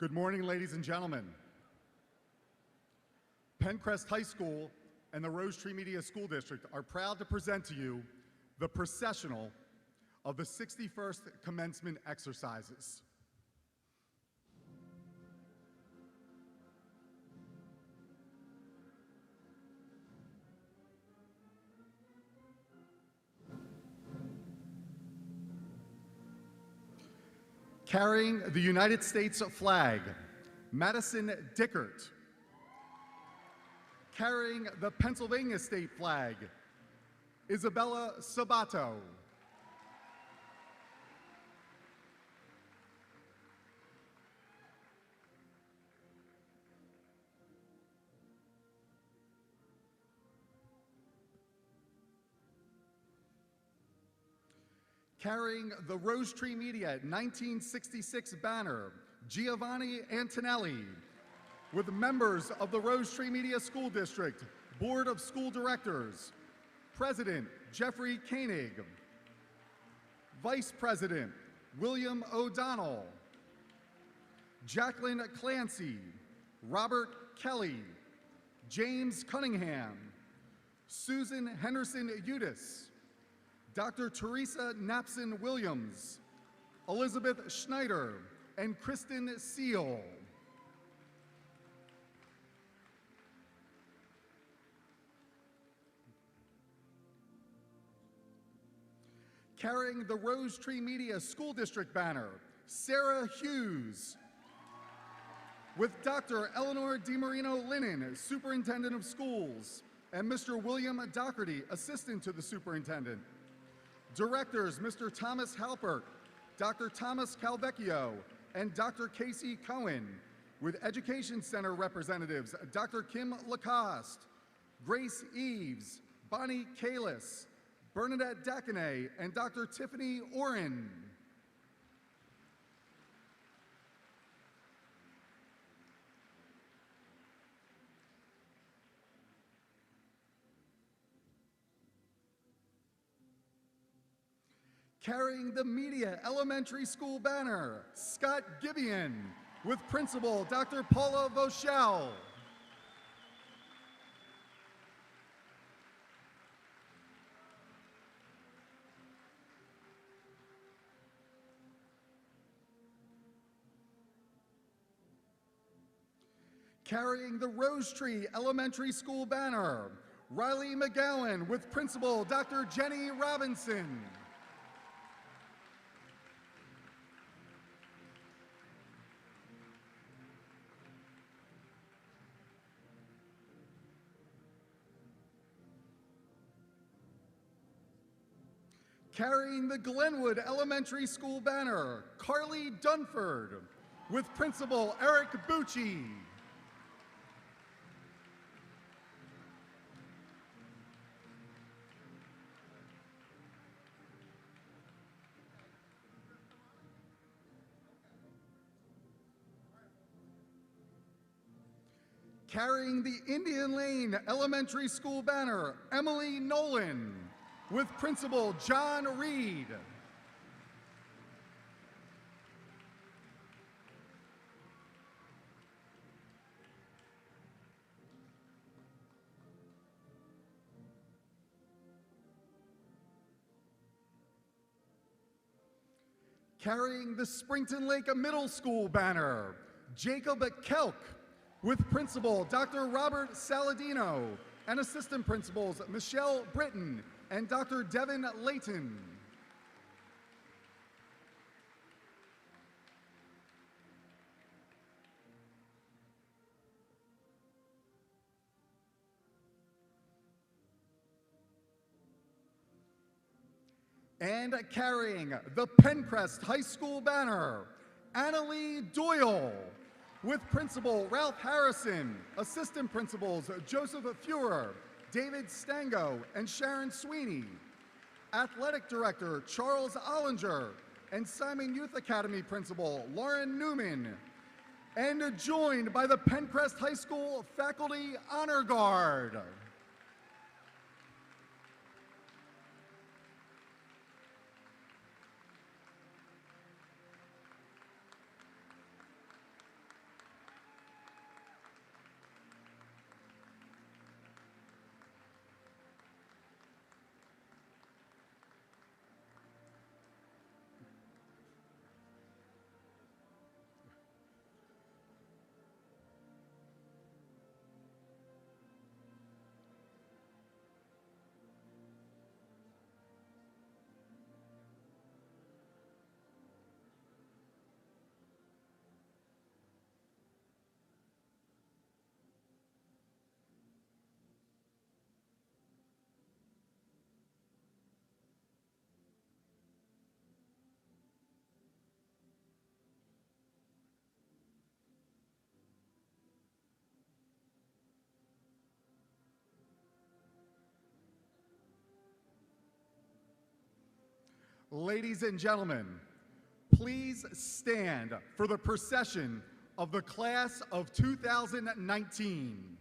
Good morning, ladies and gentlemen. Penncrest High School and the Rose Tree Media School District are proud to present to you the processional of the 61st Commencement exercises. Carrying the United States flag, Madison Dickert. Carrying the Pennsylvania state flag, Isabella Sabato. Carrying the Rose Tree Media 1966 banner, Giovanni Antonelli, with members of the Rose Tree Media School District Board of School Directors, President Jeffrey Koenig, Vice President William O'Donnell, Jacqueline Clancy, Robert Kelly, James Cunningham, Susan Henderson Udis, Dr. Teresa Knapson Williams, Elizabeth Schneider, and Kristen Seal. Carrying the Rose Tree Media School District banner, Sarah Hughes, with Dr. Eleanor DiMarino Linen, Superintendent of Schools, and Mr. William Doherty, Assistant to the Superintendent. Directors, Mr. Thomas Halpert, Dr. Thomas Calvecchio, and Dr. Casey Cohen, with Education Center representatives, Dr. Kim Lacoste, Grace Eves, Bonnie Kalis, Bernadette Dacanet, and Dr. Tiffany Oren. Carrying the Media Elementary School banner, Scott Gibeon, with Principal Dr. Paula Voschel. Carrying the Rose Tree Elementary School banner, Riley McGowan, with Principal Dr. Jenny Robinson. Carrying the Glenwood Elementary School banner, Carly Dunford, with Principal Eric Bucci. Carrying the Indian Lane Elementary School banner, Emily Nolan, with Principal John Reed. Carrying the Springton Lake Middle School banner, Jacob Kelk, with Principal Dr. Robert Saladino and Assistant Principals Michelle Britton and Dr. Devin Layton. And carrying the Penncrest High School banner, Annalie Doyle, with Principal Ralph Harrison, Assistant Principals Joseph Fuhrer, David Stango, and Sharon Sweeney, Athletic Director Charles Ollinger, and Simon Youth Academy Principal Lauren Newman, and joined by the Penncrest High School Faculty Honor Guard. Ladies and gentlemen, please stand for the procession of the class of 2019.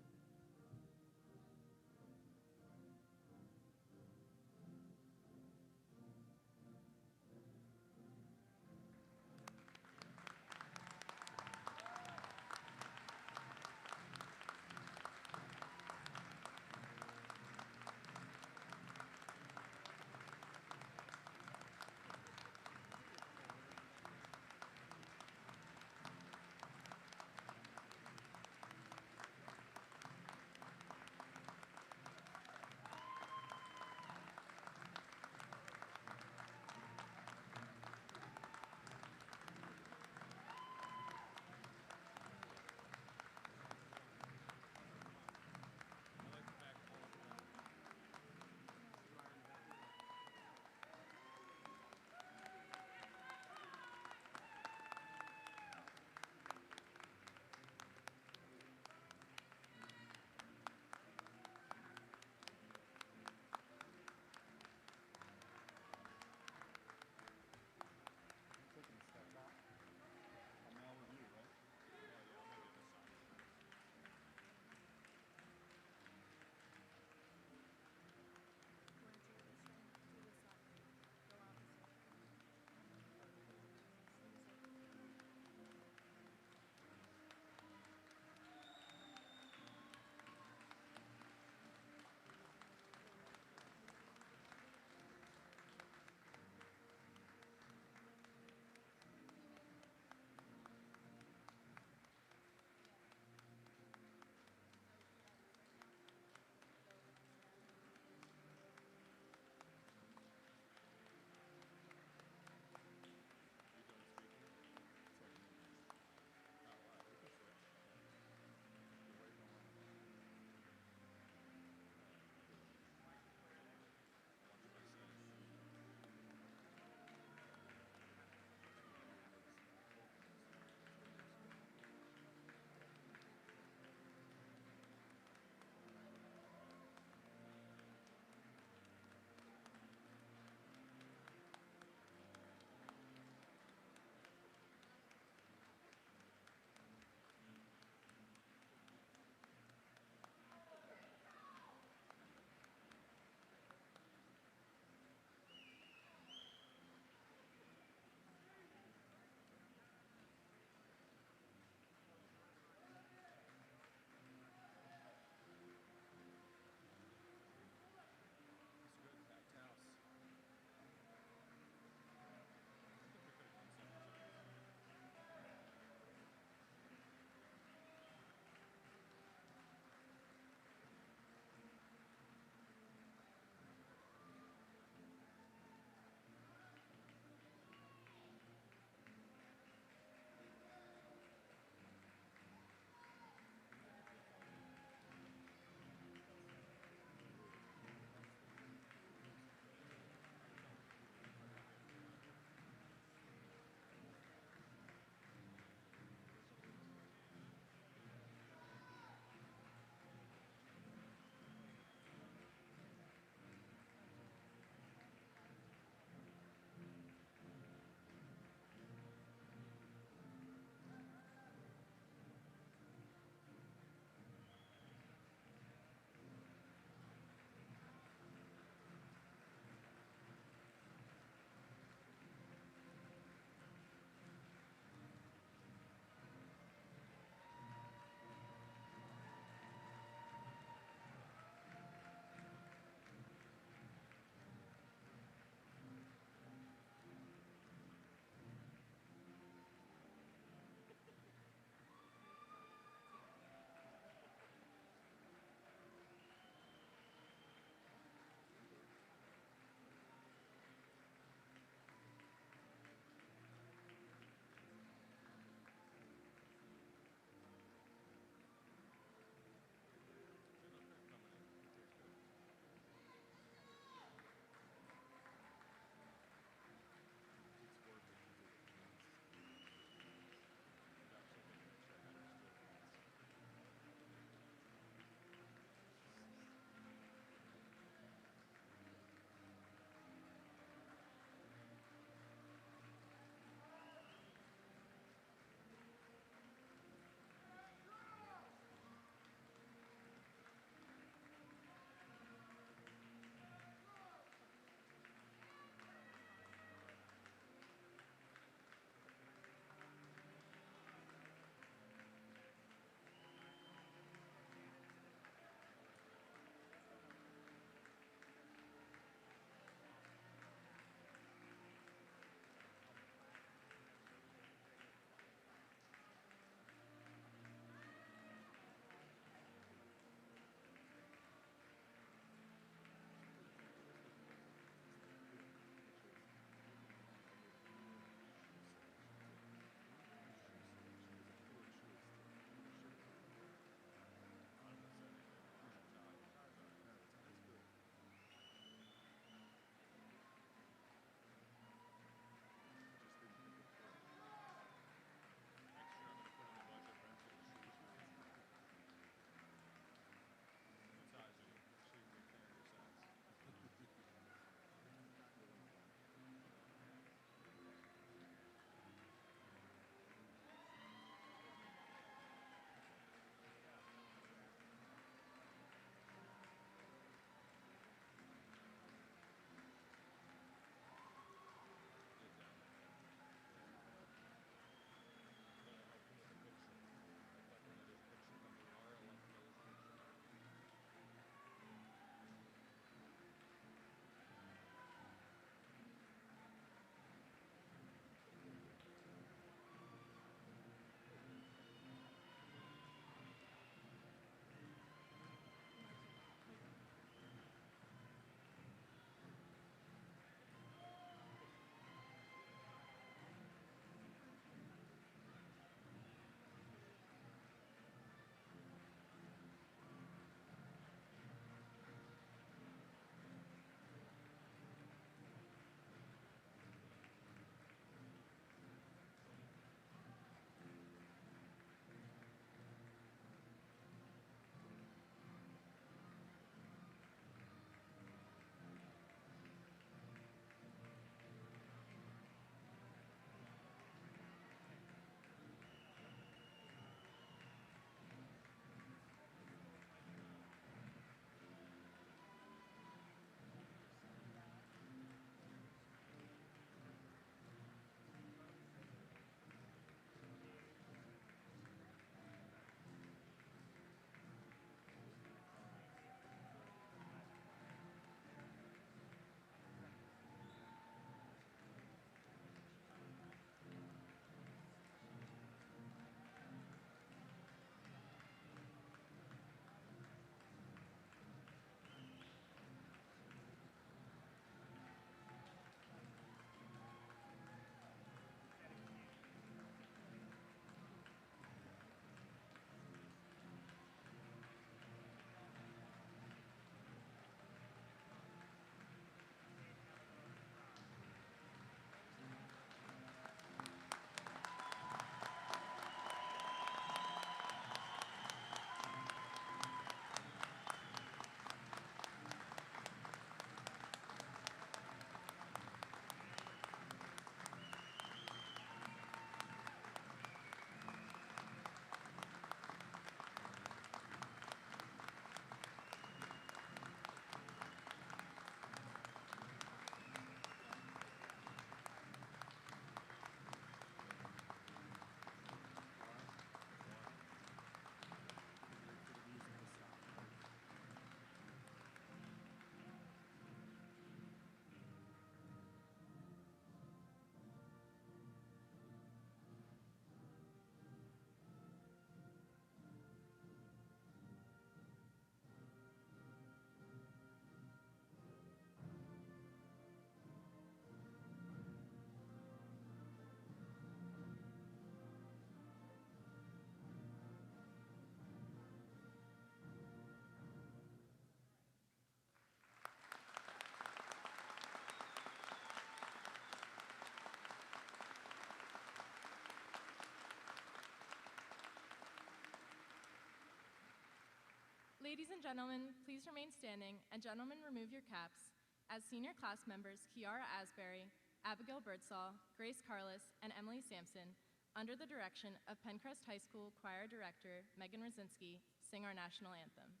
ladies and gentlemen, please remain standing, and gentlemen, remove your caps, as senior class members Kiara Asbury, Abigail Birdsall, Grace Carlis, and Emily Sampson, under the direction of Penncrest High School Choir Director Megan Rosinski, sing our national anthem.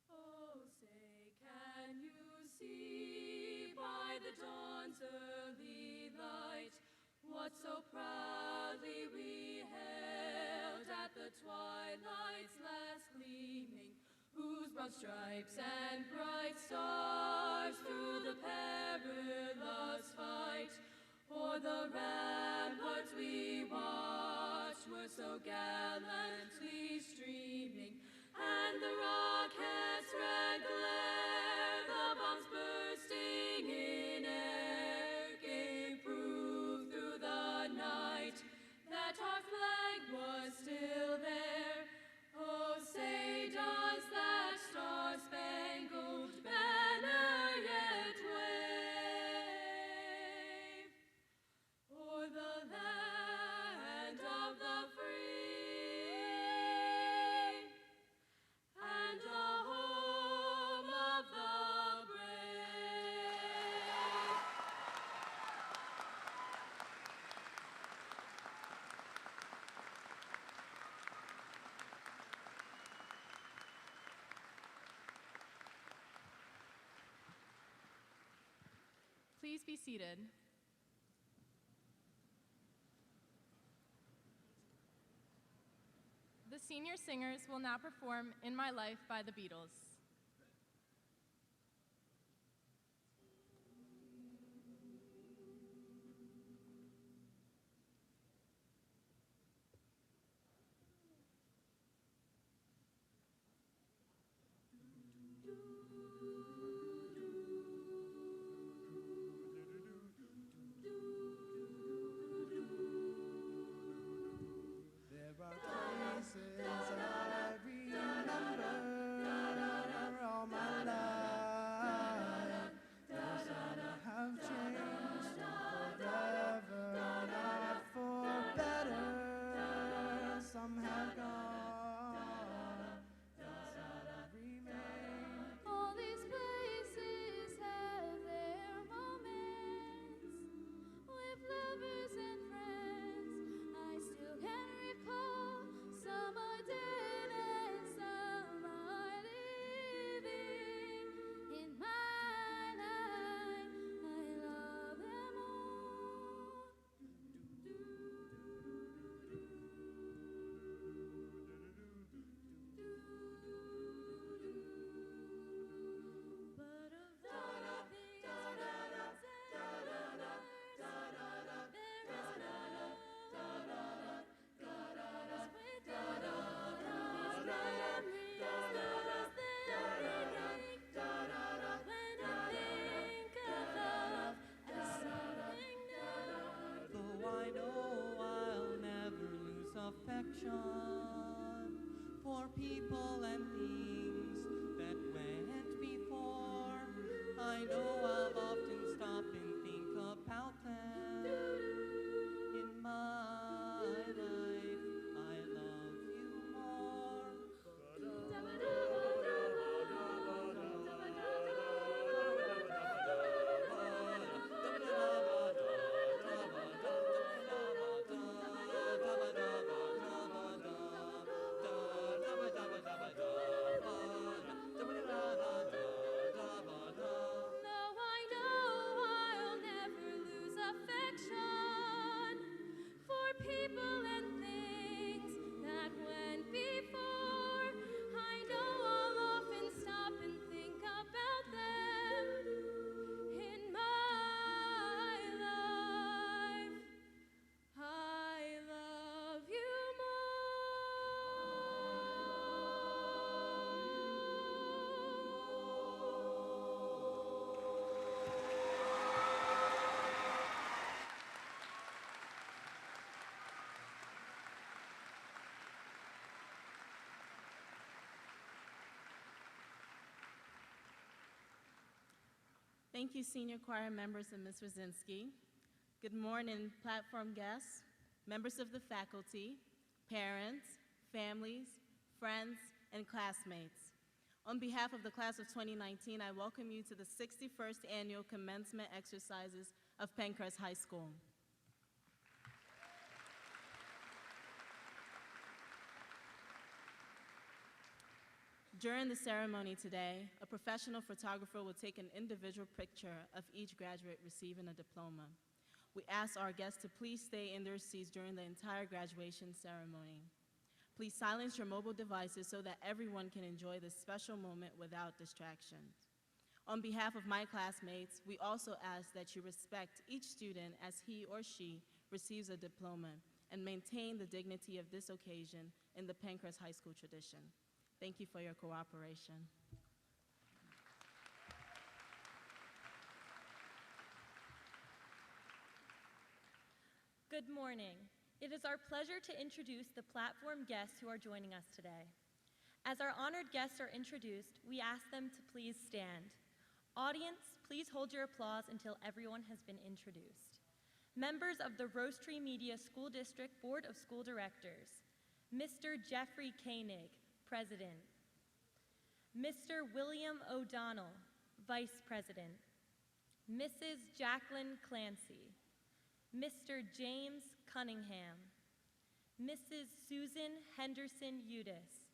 Oh, say, can you see by the dawn's early light what so proudly we hailed at the twilight's last gleaming, whose broad stripes and bright stars through the perilous fight o'er the ramparts we watched were so gallantly streaming, and the rockets' red glare, the bombs bursting in air, gave proof through the night that our flag was still there. Oh, say, does that star-spangled banner yet wave o'er the land of the free and the home of the brave? Please be seated. The senior singers will now perform In My Life by the Beatles. There are places I remember all my life. Those that have changed forever, not for better. Some have gone, some remain. All these places have their moments with lovers and friends. I still can recall some are dead and some are living. In my life, I love them all. But of all things there is none with these memories that when I think of love as something new. Though I know I'll never lose affection for people and things that went before, I know I'll often stop and think about them. In my life, I love you more. Though I know I'll never lose affection for people and things that went before, I know I'll often stop and think about them. In my life, I love you Thank you, senior choir members and Ms. Rosinski. Good morning, platform guests, members of the faculty, parents, families, friends, and classmates. On behalf of the class of 2019, I welcome you to the 61st Annual Commencement Exercises of Penncrest High School. During the ceremony today, a professional photographer will take an individual picture of each graduate receiving a diploma. We ask our guests to please stay in their seats during the entire graduation ceremony. Please silence your mobile devices so that everyone can enjoy this special moment without distractions. On behalf of my classmates, we also ask that you respect each student as he or she receives a diploma and maintain the dignity of this occasion in the Penncrest High School tradition. Thank you for your cooperation. Good morning. It is our pleasure to introduce the platform guests who are joining us today. As our honored guests are introduced, we ask them to please stand. Audience, please hold your applause until everyone has been introduced. Members of the Rose Tree Media School District Board of School Directors, Mr. Jeffrey Koenig, President. Mr. William O'Donnell, Vice President. Mrs. Jacqueline Clancy. Mr. James Cunningham. Mrs. Susan Henderson Udis.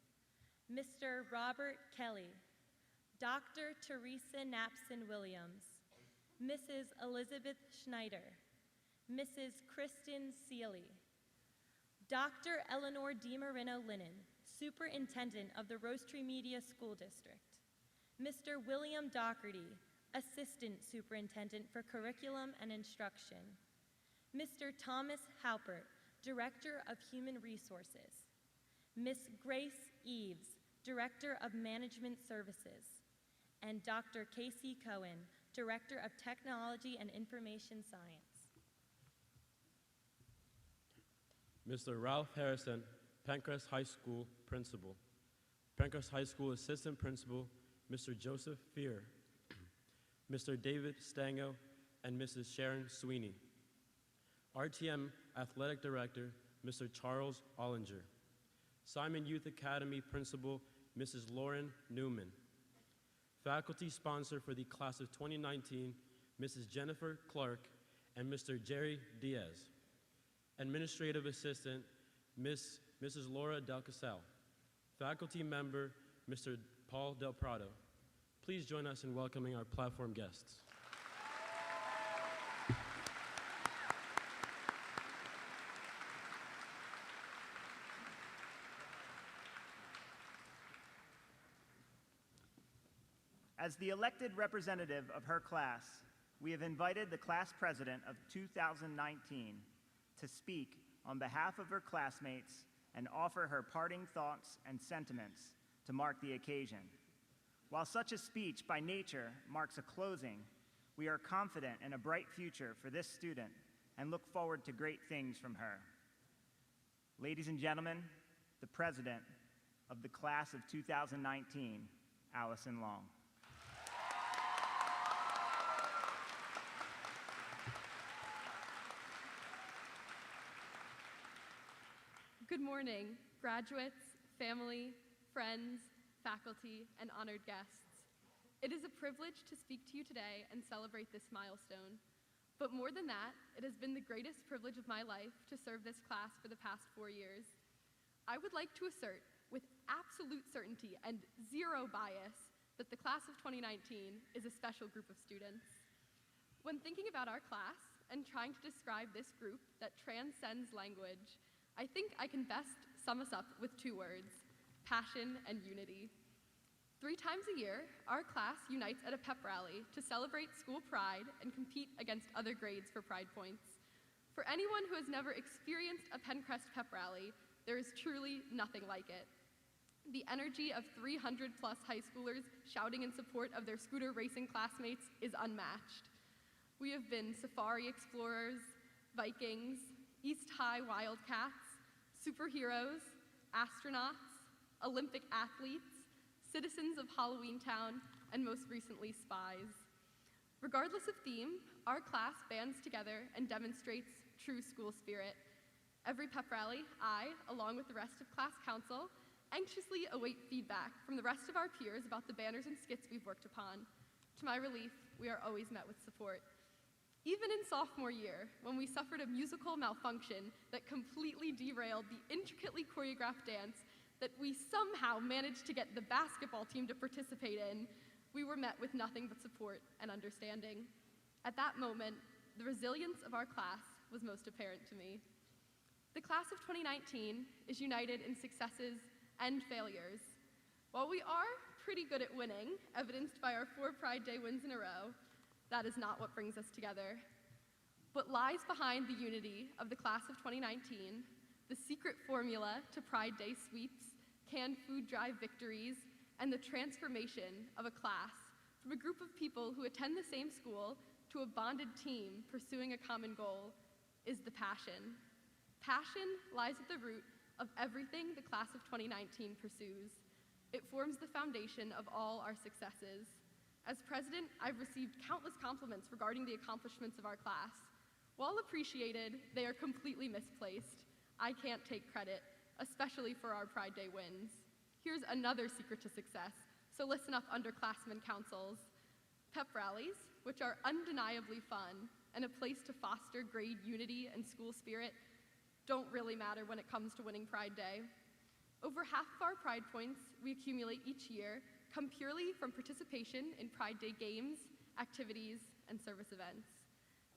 Mr. Robert Kelly. Dr. Teresa Knapson Williams. Mrs. Elizabeth Schneider. Mrs. Kristen Seeley. Dr. Eleanor DiMarino Linnan, Superintendent of the Rose Tree Media School District. Mr. William Doherty, Assistant Superintendent for Curriculum and Instruction. Mr. Thomas Halpert, Director of Human Resources. Ms. Grace Eves, Director of Management Services. And Dr. Casey Cohen, Director of Technology and Information Science. Mr. Ralph Harrison, Penncrest High School Principal. Penncrest High School Assistant Principal, Mr. Joseph Fear. Mr. David Stango and Mrs. Sharon Sweeney. RTM Athletic Director, Mr. Charles Ollinger. Simon Youth Academy Principal, Mrs. Lauren Newman. Faculty sponsor for the class of 2019, Mrs. Jennifer Clark and Mr. Jerry Diaz. Administrative Assistant, Mrs. Laura Del Casal. Faculty member, Mr. Paul Del Prado. Please join us in welcoming our platform guests. As the elected representative of her class, we have invited the class president of 2019 to speak on behalf of her classmates and offer her parting thoughts and sentiments to mark the occasion. While such a speech by nature marks a closing, we are confident in a bright future for this student and look forward to great things from her. Ladies and gentlemen, the president of the class of 2019, Allison Long. Good morning, graduates, family, friends, faculty, and honored guests. It is a privilege to speak to you today and celebrate this milestone. But more than that, it has been the greatest privilege of my life to serve this class for the past 4 years. I would like to assert with absolute certainty and zero bias that the class of 2019 is a special group of students. When thinking about our class and trying to describe this group that transcends language, I think I can best sum us up with 2 words: passion and unity. 3 times a year, our class unites at a pep rally to celebrate school pride and compete against other grades for pride points. For anyone who has never experienced a Penncrest pep rally, there is truly nothing like it. The energy of 300+ high schoolers shouting in support of their scooter racing classmates is unmatched. We have been safari explorers, Vikings, East High Wildcats, superheroes, astronauts, Olympic athletes, citizens of Halloween Town, and most recently, spies. Regardless of theme, our class bands together and demonstrates true school spirit. Every pep rally, I, along with the rest of class council, anxiously await feedback from the rest of our peers about the banners and skits we've worked upon. To my relief, we are always met with support. Even in sophomore year, when we suffered a musical malfunction that completely derailed the intricately choreographed dance that we somehow managed to get the basketball team to participate in, we were met with nothing but support and understanding. At that moment, the resilience of our class was most apparent to me. The class of 2019 is united in successes and failures. While we are pretty good at winning, evidenced by our 4 Pride Day wins in a row, that is not what brings us together. What lies behind the unity of the class of 2019, the secret formula to Pride Day sweeps, canned food drive victories, and the transformation of a class from a group of people who attend the same school to a bonded team pursuing a common goal is the passion. Passion lies at the root of everything the class of 2019 pursues. It forms the foundation of all our successes. As president, I've received countless compliments regarding the accomplishments of our class. While appreciated, they are completely misplaced. I can't take credit, especially for our Pride Day wins. Here's another secret to success, so listen up, underclassmen councils. Pep rallies, which are undeniably fun and a place to foster grade unity and school spirit, don't really matter when it comes to winning Pride Day. Over half of our Pride points we accumulate each year come purely from participation in Pride Day games, activities, and service events.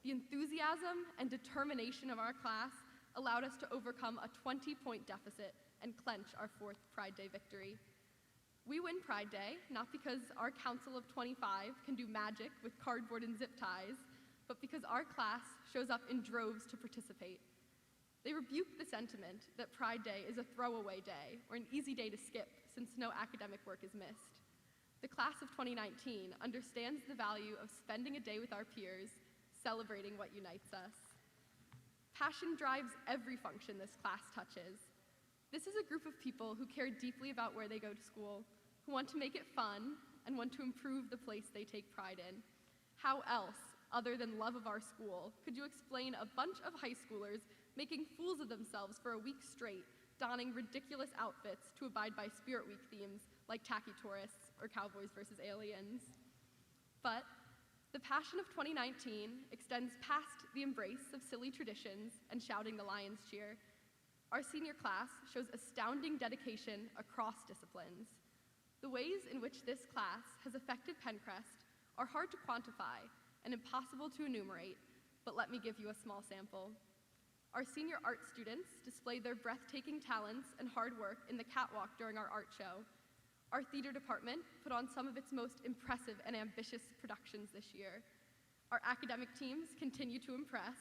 The enthusiasm and determination of our class allowed us to overcome a 20-point deficit and clench our 4th Pride Day victory. We win Pride Day not because our council of 25 can do magic with cardboard and zip ties, but because our class shows up in droves to participate. They rebuke the sentiment that Pride Day is a throwaway day or an easy day to skip since no academic work is missed. The class of 2019 understands the value of spending a day with our peers, celebrating what unites us. Passion drives every function this class touches. This is a group of people who care deeply about where they go to school, who want to make it fun, and want to improve the place they take pride in. How else, other than love of our school, could you explain a bunch of high schoolers making fools of themselves for a week straight, donning ridiculous outfits to abide by Spirit Week themes like tacky tourists or cowboys versus aliens? But the passion of 2019 extends past the embrace of silly traditions and shouting the Lions cheer. Our senior class shows astounding dedication across disciplines. The ways in which this class has affected Penncrest are hard to quantify and impossible to enumerate, but let me give you a small sample. Our senior art students displayed their breathtaking talents and hard work in the catwalk during our art show. Our theater department put on some of its most impressive and ambitious productions this year. Our academic teams continue to impress,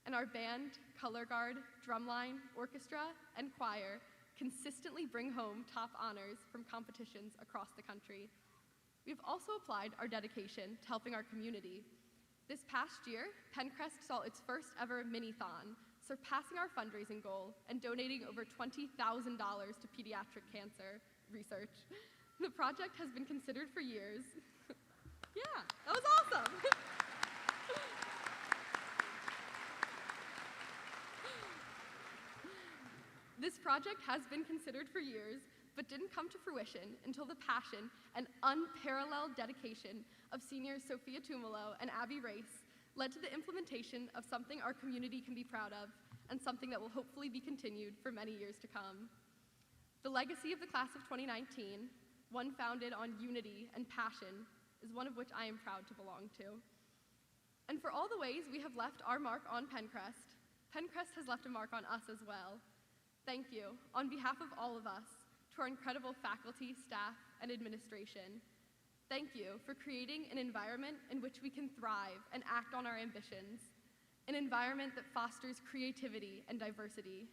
and our band, color guard, drumline, orchestra, and choir consistently bring home top honors from competitions across the country. We've also applied our dedication to helping our community. This past year, Penncrest saw its first ever mini-thon, surpassing our fundraising goal and donating over $20,000 to pediatric cancer research. The project has been considered for years. Yeah, that was awesome. This project has been considered for years, but didn't come to fruition until the passion and unparalleled dedication of seniors Sophia Tumalo and Abby Race led to the implementation of something our community can be proud of and something that will hopefully be continued for many years to come. The legacy of the class of 2019, one founded on unity and passion, is one of which I am proud to belong to. And for all the ways we have left our mark on Penncrest, Penncrest has left a mark on us as well. Thank you, on behalf of all of us, to our incredible faculty, staff, and administration. Thank you for creating an environment in which we can thrive and act on our ambitions, an environment that fosters creativity and diversity.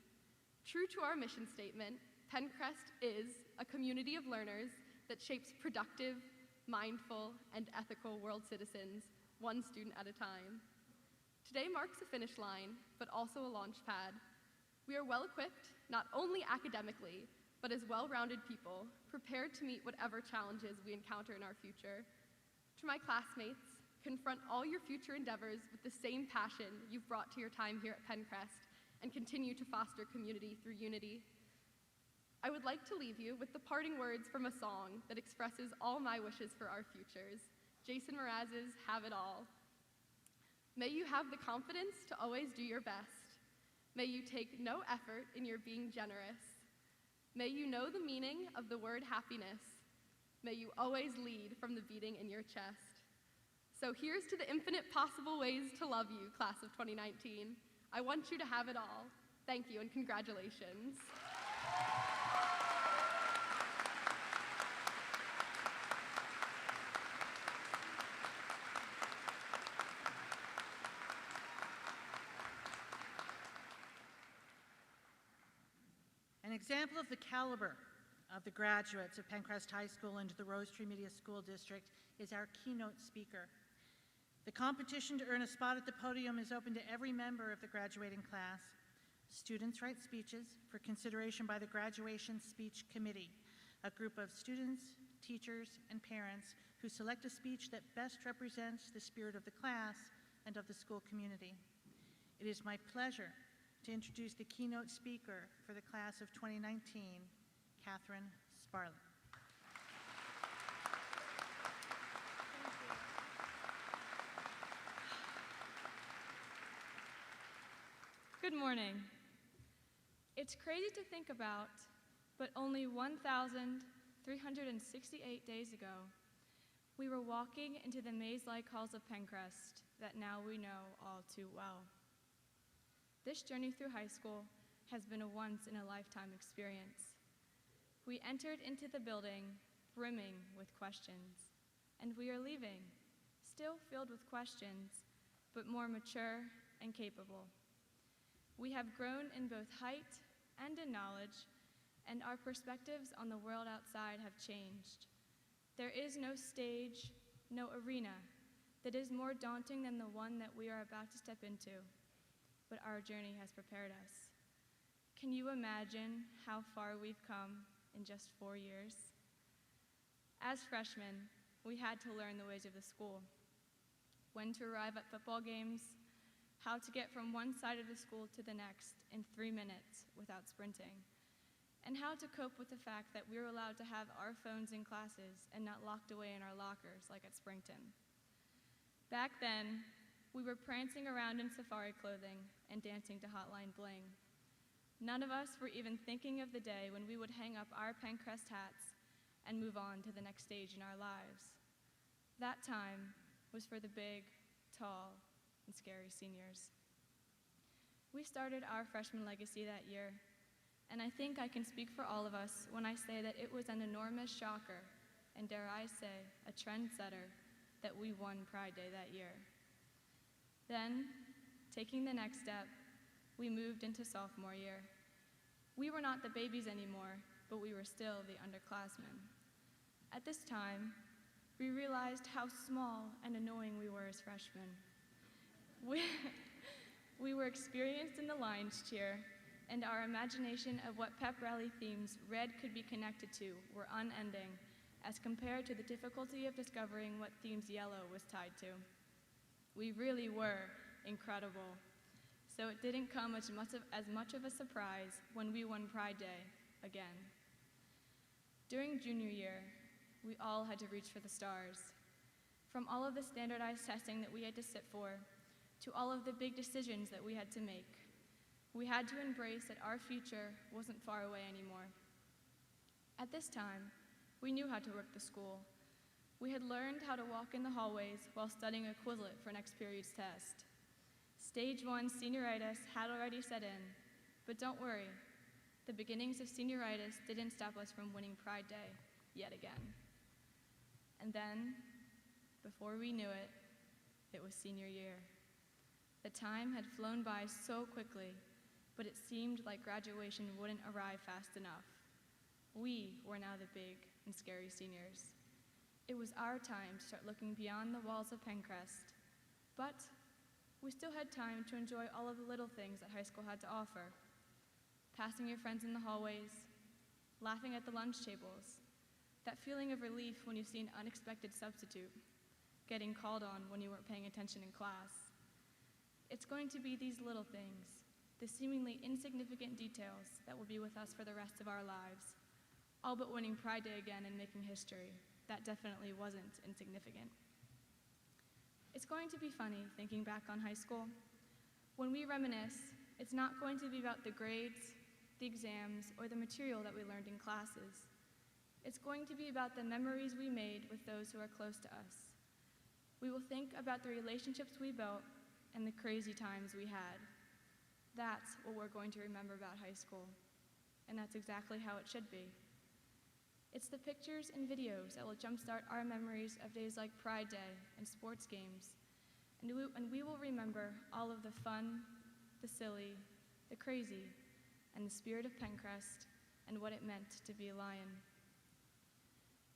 True to our mission statement, Penncrest is a community of learners that shapes productive, mindful, and ethical world citizens, one student at a time. Today marks a finish line, but also a launch pad. We are well-equipped, not only academically, but as well-rounded people, prepared to meet whatever challenges we encounter in our future. To my classmates, confront all your future endeavors with the same passion you've brought to your time here at Penncrest, and continue to foster community through unity. I would like to leave you with the parting words from a song that expresses all my wishes for our futures, Jason Mraz's Have It All. May you have the confidence to always do your best. May you take no effort in your being generous. May you know the meaning of the word happiness. May you always lead from the beating in your chest. So here's to the infinite possible ways to love you, class of 2019. I want you to have it all. Thank you and congratulations. An example of the caliber of the graduates of Penncrest High School into the Rose Tree Media School District is our keynote speaker. The competition to earn a spot at the podium is open to every member of the graduating class. Students write speeches for consideration by the Graduation Speech Committee, a group of students, teachers, and parents who select a speech that best represents the spirit of the class and of the school community. It is my pleasure to introduce the keynote speaker for the class of 2019, Catherine Sparling. Good morning. It's crazy to think about, but only 1,368 days ago, we were walking into the maze-like halls of Penncrest that now we know all too well. This journey through high school has been a once-in-a-lifetime experience. We entered into the building brimming with questions, and we are leaving, still filled with questions, but more mature and capable. We have grown in both height and in knowledge, and our perspectives on the world outside have changed. There is no stage, no arena that is more daunting than the one that we are about to step into, but our journey has prepared us. Can you imagine how far we've come in just 4 years? As freshmen, we had to learn the ways of the school, when to arrive at football games, how to get from one side of the school to the next in 3 minutes without sprinting, and how to cope with the fact that we were allowed to have our phones in classes and not locked away in our lockers like at Springton. Back then, we were prancing around in safari clothing and dancing to Hotline Bling. None of us were even thinking of the day when we would hang up our Penncrest hats and move on to the next stage in our lives. That time was for the big, tall, and scary seniors. We started our freshman legacy that year, and I think I can speak for all of us when I say that it was an enormous shocker, and dare I say, a trendsetter, that we won Pride Day that year. Then, taking the next step, we moved into sophomore year. We were not the babies anymore, but we were still the underclassmen. At this time, we realized how small and annoying we were as freshmen. We were experienced in the Lions cheer, and our imagination of what pep rally themes red could be connected to were unending as compared to the difficulty of discovering what themes yellow was tied to. We really were incredible, so it didn't come as much of a surprise when we won Pride Day again. During junior year, we all had to reach for the stars. From all of the standardized testing that we had to sit for, to all of the big decisions that we had to make, we had to embrace that our future wasn't far away anymore. At this time, we knew how to work the school. We had learned how to walk in the hallways while studying a Quizlet for next period's test. Stage 1 senioritis had already set in, but don't worry, the beginnings of senioritis didn't stop us from winning Pride Day yet again. And then, before we knew it, it was senior year. The time had flown by so quickly, but it seemed like graduation wouldn't arrive fast enough. We were now the big and scary seniors. It was our time to start looking beyond the walls of Penncrest, but we still had time to enjoy all of the little things that high school had to offer. Passing your friends in the hallways, laughing at the lunch tables, that feeling of relief when you see an unexpected substitute, getting called on when you weren't paying attention in class. It's going to be these little things, the seemingly insignificant details that will be with us for the rest of our lives, all but winning Pride Day again and making history. That definitely wasn't insignificant. It's going to be funny thinking back on high school. When we reminisce, it's not going to be about the grades, the exams, or the material that we learned in classes. It's going to be about the memories we made with those who are close to us. We will think about the relationships we built and the crazy times we had. That's what we're going to remember about high school, and that's exactly how it should be. It's the pictures and videos that will jumpstart our memories of days like Pride Day and sports games, and we will remember all of the fun, the silly, the crazy, and the spirit of Penncrest and what it meant to be a Lion.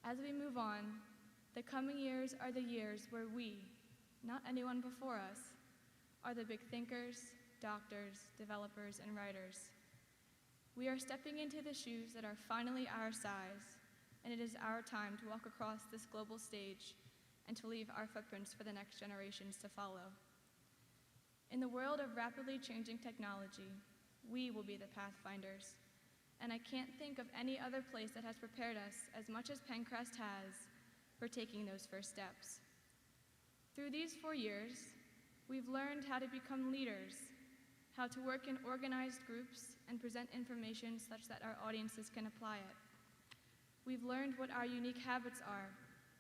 As we move on, the coming years are the years where we, not anyone before us, are the big thinkers, doctors, developers, and writers. We are stepping into the shoes that are finally our size, and it is our time to walk across this global stage and to leave our footprints for the next generations to follow. In the world of rapidly changing technology, we will be the pathfinders, and I can't think of any other place that has prepared us as much as Penncrest has for taking those first steps. Through these 4 years, we've learned how to become leaders, how to work in organized groups and present information such that our audiences can apply it. We've learned what our unique habits are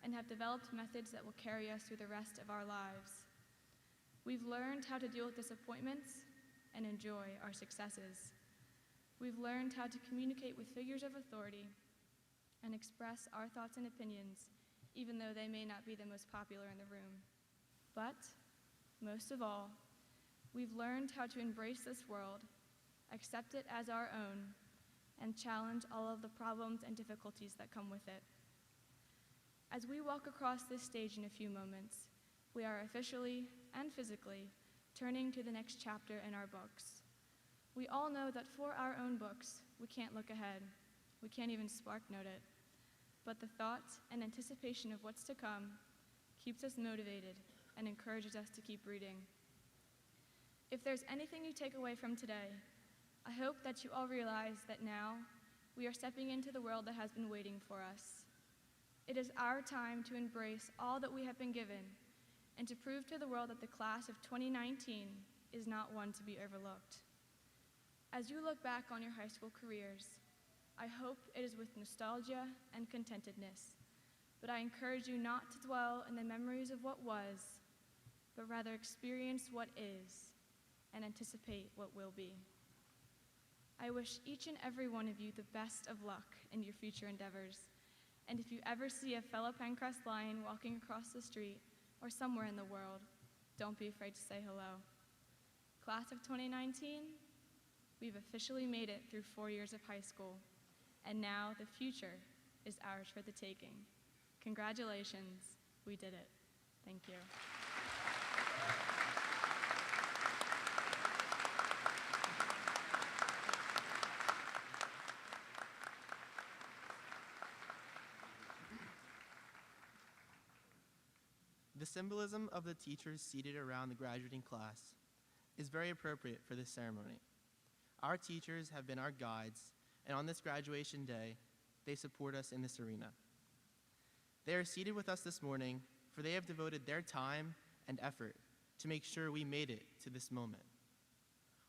and have developed methods that will carry us through the rest of our lives. We've learned how to deal with disappointments and enjoy our successes. We've learned how to communicate with figures of authority and express our thoughts and opinions, even though they may not be the most popular in the room. But, most of all, we've learned how to embrace this world, accept it as our own, and challenge all of the problems and difficulties that come with it. As we walk across this stage in a few moments, we are officially and physically turning to the next chapter in our books. We all know that for our own books, we can't look ahead. We can't even spark note it. But the thought and anticipation of what's to come keeps us motivated and encourages us to keep reading. If there's anything you take away from today, I hope that you all realize that now we are stepping into the world that has been waiting for us. It is our time to embrace all that we have been given and to prove to the world that the class of 2019 is not one to be overlooked. As you look back on your high school careers, I hope it is with nostalgia and contentedness, but I encourage you not to dwell in the memories of what was, but rather experience what is and anticipate what will be. I wish each and every one of you the best of luck in your future endeavors, and if you ever see a fellow Penncrest Lion walking across the street or somewhere in the world, don't be afraid to say hello. Class of 2019, we've officially made it through 4 years of high school, and now the future is ours for the taking. Congratulations, we did it. Thank you. The symbolism of the teachers seated around the graduating class is very appropriate for this ceremony. Our teachers have been our guides, and on this graduation day, they support us in this arena. They are seated with us this morning, for they have devoted their time and effort to make sure we made it to this moment.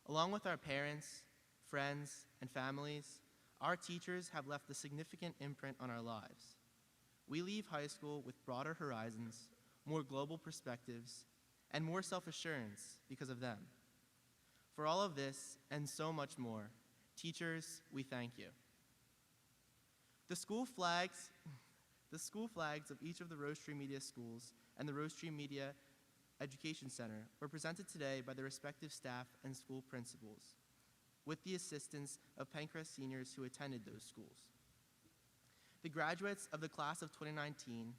Along with our parents, friends, and families, our teachers have left a significant imprint on our lives. We leave high school with broader horizons, more global perspectives, and more self-assurance because of them. For all of this and so much more, teachers, we thank you. The school flags of each of the Rose Tree Media schools and the Rose Tree Media Education Center were presented today by the respective staff and school principals, with the assistance of Penncrest seniors who attended those schools. The graduates of the class of 2019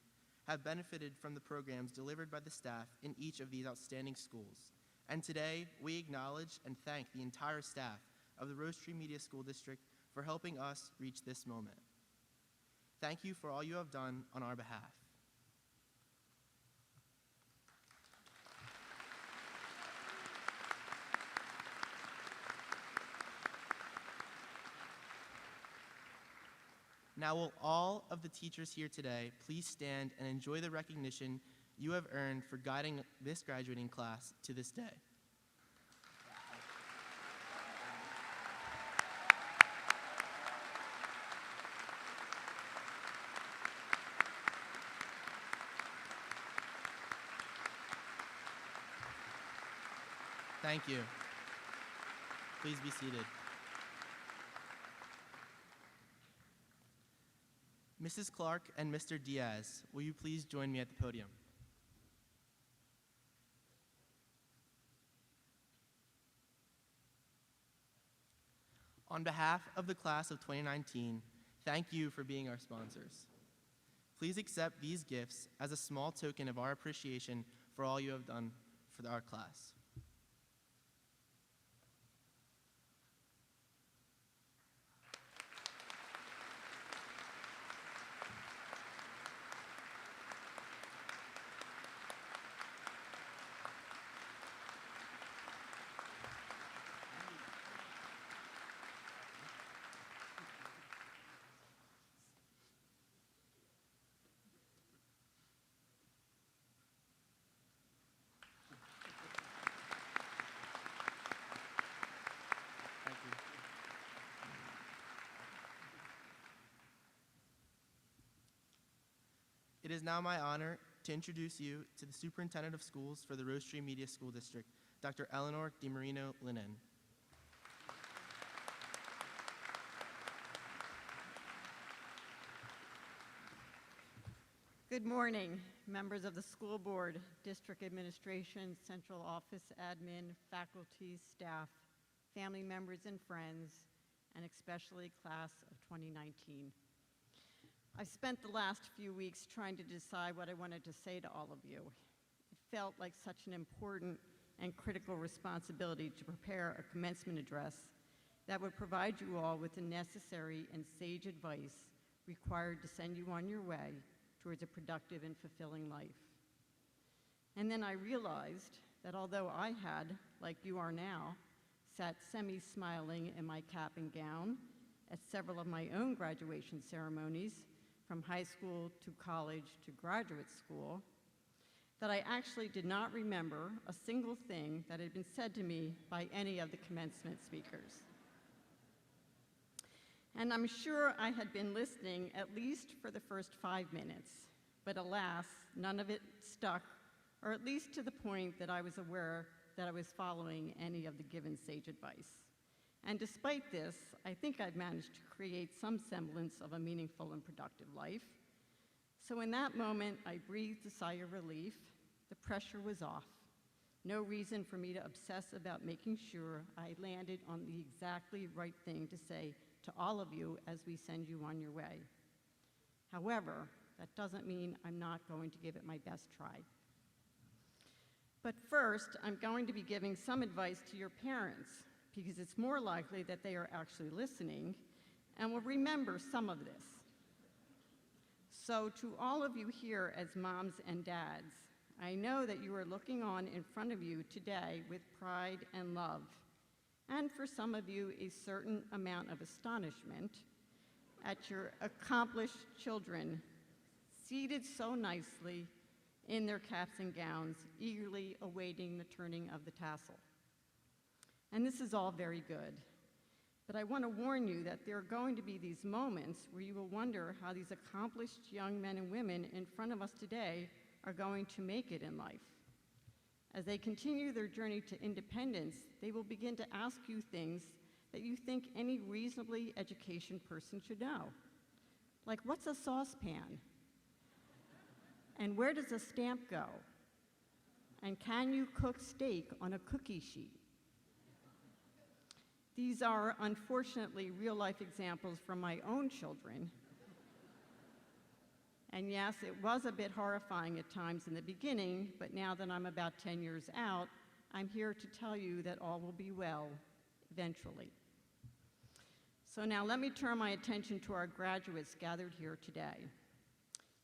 have benefited from the programs delivered by the staff in each of these outstanding schools. And today, we acknowledge and thank the entire staff of the Rose Tree Media School District for helping us reach this moment. Thank you for all you have done on our behalf. Now will all of the teachers here today please stand and enjoy the recognition you have earned for guiding this graduating class to this day. Thank you. Please be seated. Mrs. Clark and Mr. Diaz, will you please join me at the podium? On behalf of the class of 2019, thank you for being our sponsors. Please accept these gifts as a small token of our appreciation for all you have done for our class. It is now my honor to introduce you to the Superintendent of Schools for the Rose Tree Media School District, Dr. Eleanor DiMarino-Linen. Good morning, members of the school board, district administration, central office admin, faculty, staff, family members and friends, and especially class of 2019. I've spent the last few weeks trying to decide what I wanted to say to all of you. It felt like such an important and critical responsibility to prepare a commencement address that would provide you all with the necessary and sage advice required to send you on your way towards a productive and fulfilling life. And then I realized that although I had, like you are now, sat semi-smiling in my cap and gown at several of my own graduation ceremonies, from high school to college to graduate school, that I actually did not remember a single thing that had been said to me by any of the commencement speakers. And I'm sure I had been listening at least for the first 5 minutes, but alas, none of it stuck, or at least to the point that I was aware that I was following any of the given sage advice. And despite this, I think I've managed to create some semblance of a meaningful and productive life. So in that moment, I breathed a sigh of relief. The pressure was off. No reason for me to obsess about making sure I landed on the exactly right thing to say to all of you as we send you on your way. However, that doesn't mean I'm not going to give it my best try. But first, I'm going to be giving some advice to your parents, because it's more likely that they are actually listening and will remember some of this. So to all of you here as moms and dads, I know that you are looking on in front of you today with pride and love, and for some of you, a certain amount of astonishment at your accomplished children seated so nicely in their caps and gowns, eagerly awaiting the turning of the tassel. And this is all very good. But I want to warn you that there are going to be these moments where you will wonder how these accomplished young men and women in front of us today are going to make it in life. As they continue their journey to independence, they will begin to ask you things that you think any reasonably educated person should know. Like, what's a saucepan? And where does a stamp go? And can you cook steak on a cookie sheet? These are, unfortunately, real-life examples from my own children. And yes, it was a bit horrifying at times in the beginning, but now that I'm about 10 years out, I'm here to tell you that all will be well eventually. So now let me turn my attention to our graduates gathered here today.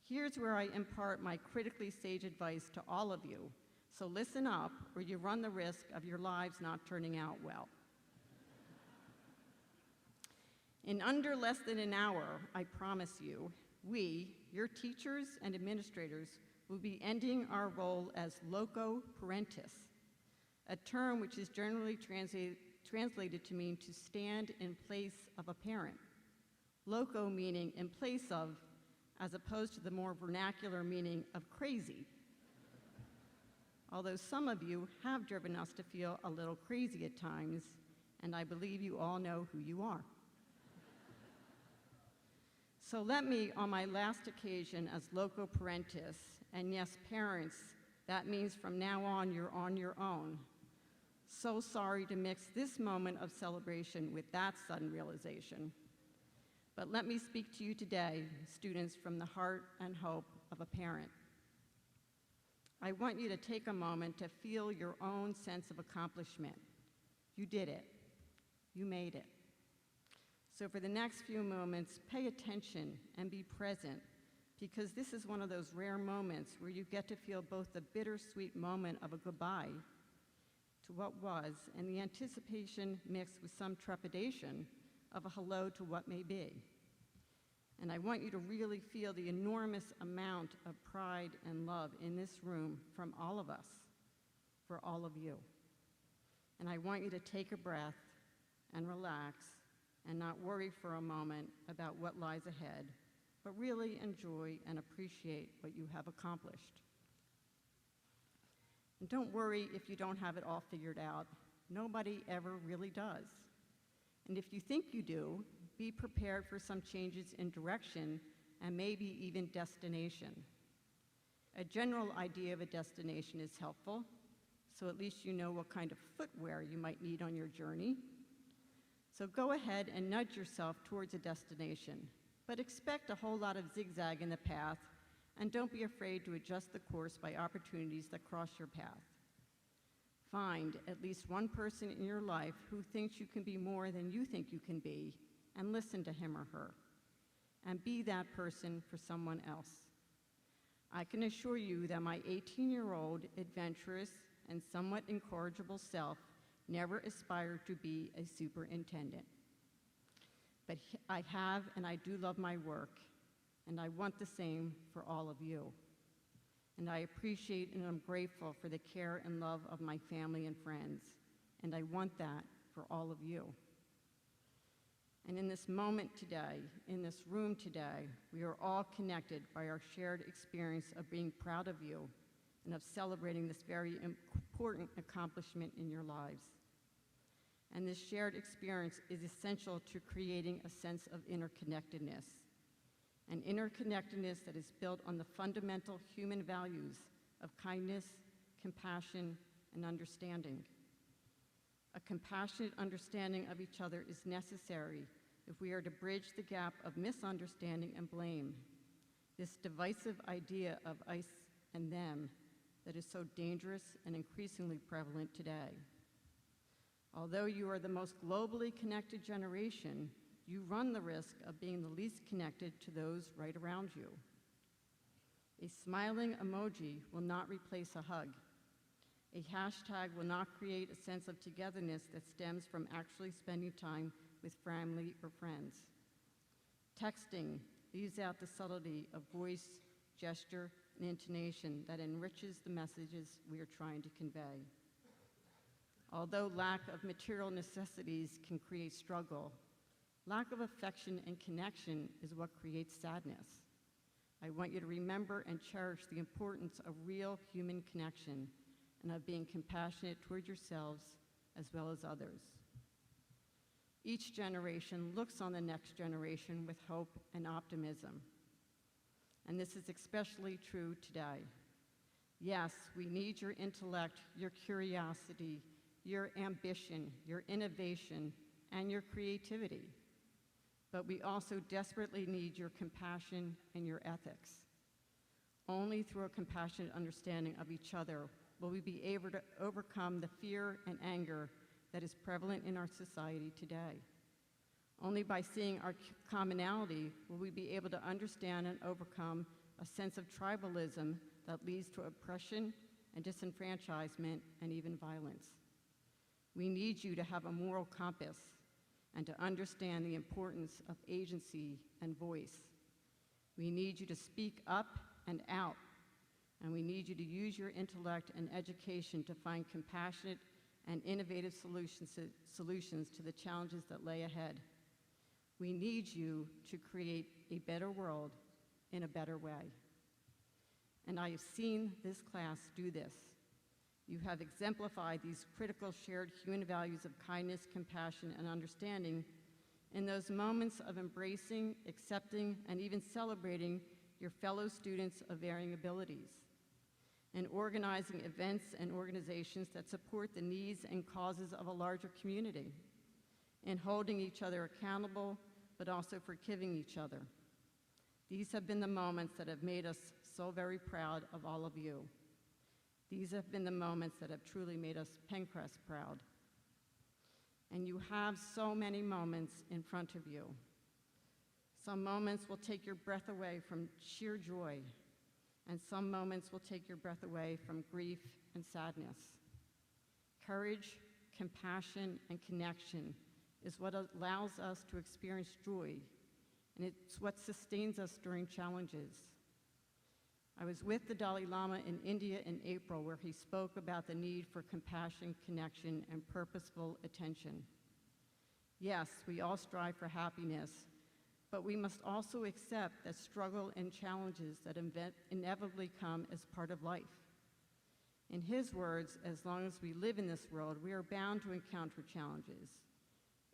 Here's where I impart my critically sage advice to all of you. So listen up, or you run the risk of your lives not turning out well. In under less than an hour, I promise you, we, your teachers and administrators, will be ending our role as loco parentis, a term which is generally translated to mean to stand in place of a parent. Loco meaning in place of, as opposed to the more vernacular meaning of crazy. Although some of you have driven us to feel a little crazy at times, and I believe you all know who you are. So let me, on my last occasion as loco parentis, and yes, parents, that means from now on you're on your own. So sorry to mix this moment of celebration with that sudden realization. But let me speak to you today, students, from the heart and hope of a parent. I want you to take a moment to feel your own sense of accomplishment. You did it. You made it. So for the next few moments, pay attention and be present, because this is one of those rare moments where you get to feel both the bittersweet moment of a goodbye to what was and the anticipation mixed with some trepidation of a hello to what may be. And I want you to really feel the enormous amount of pride and love in this room from all of us, for all of you. And I want you to take a breath and relax and not worry for a moment about what lies ahead, but really enjoy and appreciate what you have accomplished. And don't worry if you don't have it all figured out. Nobody ever really does. And if you think you do, be prepared for some changes in direction and maybe even destination. A general idea of a destination is helpful, so at least you know what kind of footwear you might need on your journey. So go ahead and nudge yourself towards a destination, but expect a whole lot of zigzag in the path, and don't be afraid to adjust the course by opportunities that cross your path. Find at least one person in your life who thinks you can be more than you think you can be, and listen to him or her, and be that person for someone else. I can assure you that my 18-year-old, adventurous, and somewhat incorrigible self never aspired to be a superintendent. But I have and I do love my work, and I want the same for all of you. And I appreciate and I'm grateful for the care and love of my family and friends, and I want that for all of you. And in this moment today, in this room today, we are all connected by our shared experience of being proud of you and of celebrating this very important accomplishment in your lives. And this shared experience is essential to creating a sense of interconnectedness, an interconnectedness that is built on the fundamental human values of kindness, compassion, and understanding. A compassionate understanding of each other is necessary if we are to bridge the gap of misunderstanding and blame, this divisive idea of us and them that is so dangerous and increasingly prevalent today. Although you are the most globally connected generation, you run the risk of being the least connected to those right around you. A smiling emoji will not replace a hug. A hashtag will not create a sense of togetherness that stems from actually spending time with family or friends. Texting leaves out the subtlety of voice, gesture, and intonation that enriches the messages we are trying to convey. Although lack of material necessities can create struggle, lack of affection and connection is what creates sadness. I want you to remember and cherish the importance of real human connection and of being compassionate toward yourselves as well as others. Each generation looks on the next generation with hope and optimism. And this is especially true today. Yes, we need your intellect, your curiosity, your ambition, your innovation, and your creativity. But we also desperately need your compassion and your ethics. Only through a compassionate understanding of each other will we be able to overcome the fear and anger that is prevalent in our society today. Only by seeing our commonality will we be able to understand and overcome a sense of tribalism that leads to oppression and disenfranchisement and even violence. We need you to have a moral compass and to understand the importance of agency and voice. We need you to speak up and out, and we need you to use your intellect and education to find compassionate and innovative solutions to the challenges that lay ahead. We need you to create a better world in a better way. And I have seen this class do this. You have exemplified these critical shared human values of kindness, compassion, and understanding in those moments of embracing, accepting, and even celebrating your fellow students of varying abilities, and organizing events and organizations that support the needs and causes of a larger community, and holding each other accountable, but also forgiving each other. These have been the moments that have made us so very proud of all of you. These have been the moments that have truly made us Penncrest proud. And you have so many moments in front of you. Some moments will take your breath away from sheer joy, and some moments will take your breath away from grief and sadness. Courage, compassion, and connection is what allows us to experience joy, and it's what sustains us during challenges. I was with the Dalai Lama in India in April, where he spoke about the need for compassion, connection, and purposeful attention. Yes, we all strive for happiness, but we must also accept that struggle and challenges that inevitably come as part of life. In his words, as long as we live in this world, we are bound to encounter challenges.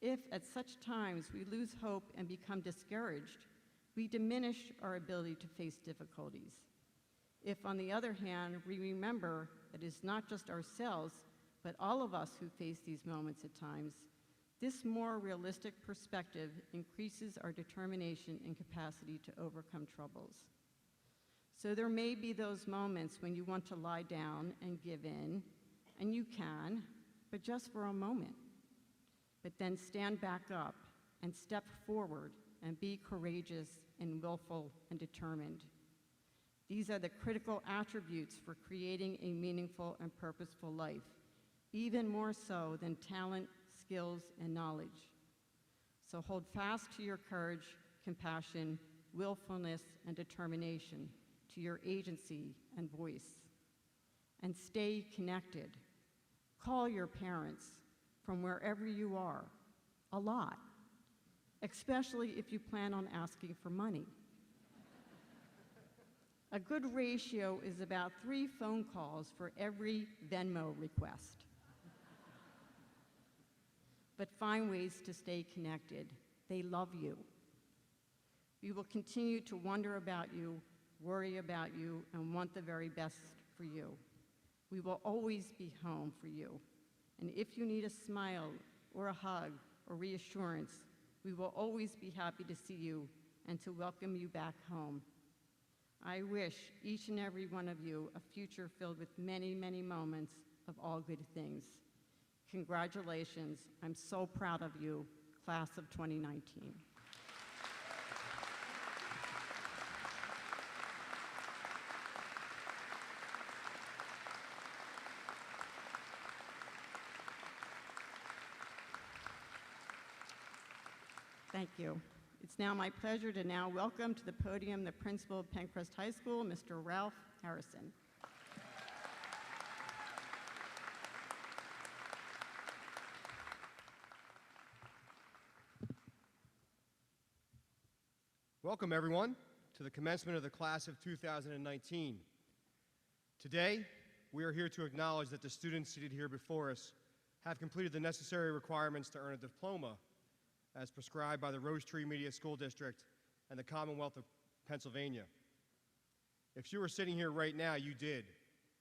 If at such times we lose hope and become discouraged, we diminish our ability to face difficulties. If, on the other hand, we remember that it's not just ourselves, but all of us who face these moments at times, this more realistic perspective increases our determination and capacity to overcome troubles. So there may be those moments when you want to lie down and give in, and you can, but just for a moment. But then stand back up and step forward and be courageous and willful and determined. These are the critical attributes for creating a meaningful and purposeful life, even more so than talent, skills, and knowledge. So hold fast to your courage, compassion, willfulness, and determination, to your agency and voice. And stay connected. Call your parents from wherever you are, a lot, especially if you plan on asking for money. A good ratio is about 3 phone calls for every Venmo request. But find ways to stay connected. They love you. We will continue to wonder about you, worry about you, and want the very best for you. We will always be home for you. And if you need a smile or a hug or reassurance, we will always be happy to see you and to welcome you back home. I wish each and every one of you a future filled with many, many moments of all good things. Congratulations. I'm so proud of you, class of 2019. Thank you. It's now my pleasure to now welcome to the podium the principal of Penncrest High School, Mr. Ralph Harrison. Welcome, everyone, to the commencement of the class of 2019. Today, we are here to acknowledge that the students seated here before us have completed the necessary requirements to earn a diploma as prescribed by the Rose Tree Media School District and the Commonwealth of Pennsylvania. If you were sitting here right now, you did,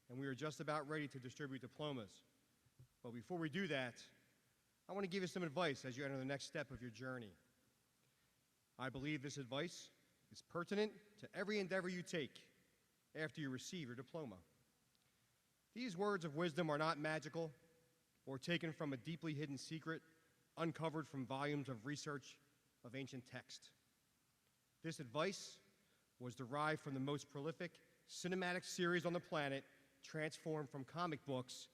and we are just about ready to distribute diplomas. But before we do that, I want to give you some advice as you enter the next step of your journey. I believe this advice is pertinent to every endeavor you take after you receive your diploma. These words of wisdom are not magical or taken from a deeply hidden secret uncovered from volumes of research of ancient text. This advice was derived from the most prolific cinematic series on the planet, transformed from comic books,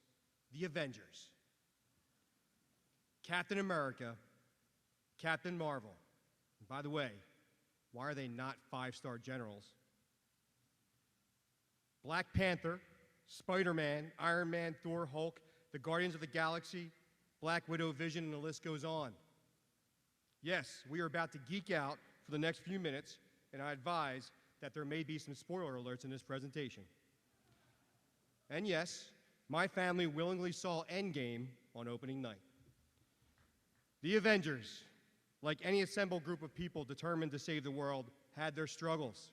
The Avengers. Captain America Captain Marvel. And by the way, why are they not 5-star generals? Black Panther, Spider-Man, Iron Man, Thor, Hulk, the Guardians of the Galaxy, Black Widow, Vision, and the list goes on. Yes, we are about to geek out for the next few minutes, and I advise that there may be some spoiler alerts in this presentation. And yes, my family willingly saw Endgame on opening night. The Avengers, like any assembled group of people determined to save the world, had their struggles.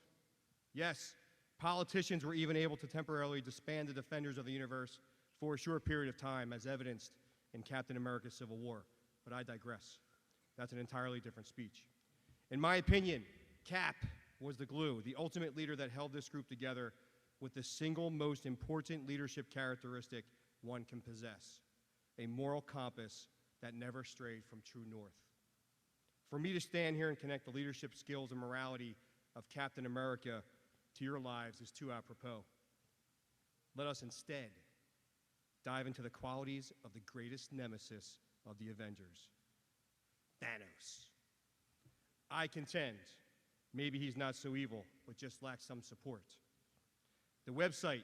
Yes, politicians were even able to temporarily disband the defenders of the universe for a short period of time, as evidenced in Captain America's Civil War. But I digress. That's an entirely different speech. In my opinion, Cap was the glue, the ultimate leader that held this group together with the single most important leadership characteristic one can possess, a moral compass that never strayed from true north. For me to stand here and connect the leadership skills and morality of Captain America to your lives is too apropos. Let us instead dive into the qualities of the greatest nemesis of the Avengers, Thanos. I contend maybe he's not so evil, but just lacks some support. The website,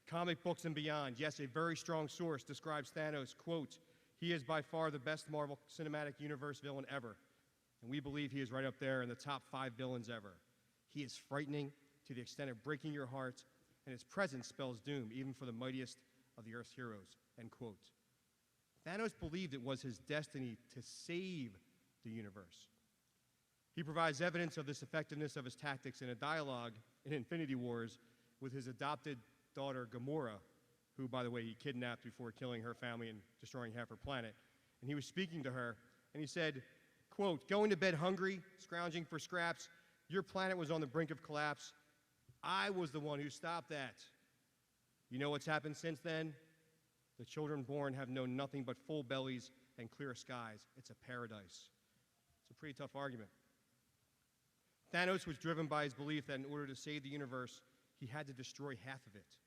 Comic Books and Beyond, yes, a very strong source, describes Thanos, quote, "He is by far the best Marvel Cinematic Universe villain ever, and we believe he is right up there in the top 5 villains ever. He is frightening to the extent of breaking your heart, and his presence spells doom even for the mightiest of the Earth's heroes," end quote. Thanos believed it was his destiny to save the universe. He provides evidence of this effectiveness of his tactics in a dialogue in Infinity Wars with his adopted daughter, Gamora, who, by the way, he kidnapped before killing her family and destroying half her planet. And he was speaking to her, and he said, quote, "Going to bed hungry, scrounging for scraps, your planet was on the brink of collapse. I was the one who stopped that. You know what's happened since then? The children born have known nothing but full bellies and clear skies. It's a paradise." It's a pretty tough argument. Thanos was driven by his belief that in order to save the universe, he had to destroy half of it.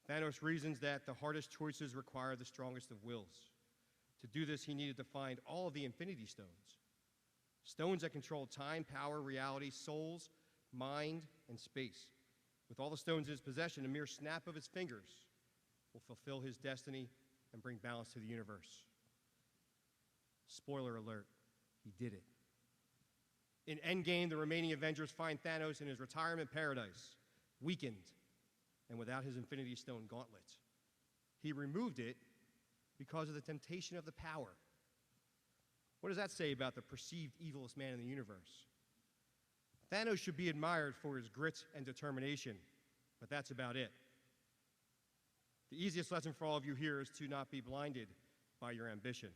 Thanos reasons that the hardest choices require the strongest of wills. To do this, he needed to find all of the Infinity Stones. Stones that control time, power, reality, souls, mind, and space. With all the stones in his possession, a mere snap of his fingers will fulfill his destiny and bring balance to the universe. Spoiler alert, he did it. In Endgame, the remaining Avengers find Thanos in his retirement paradise, weakened, and without his Infinity Stone gauntlet. He removed it because of the temptation of the power. What does that say about the perceived evilest man in the universe? Thanos should be admired for his grit and determination, but that's about it. The easiest lesson for all of you here is to not be blinded by your ambition.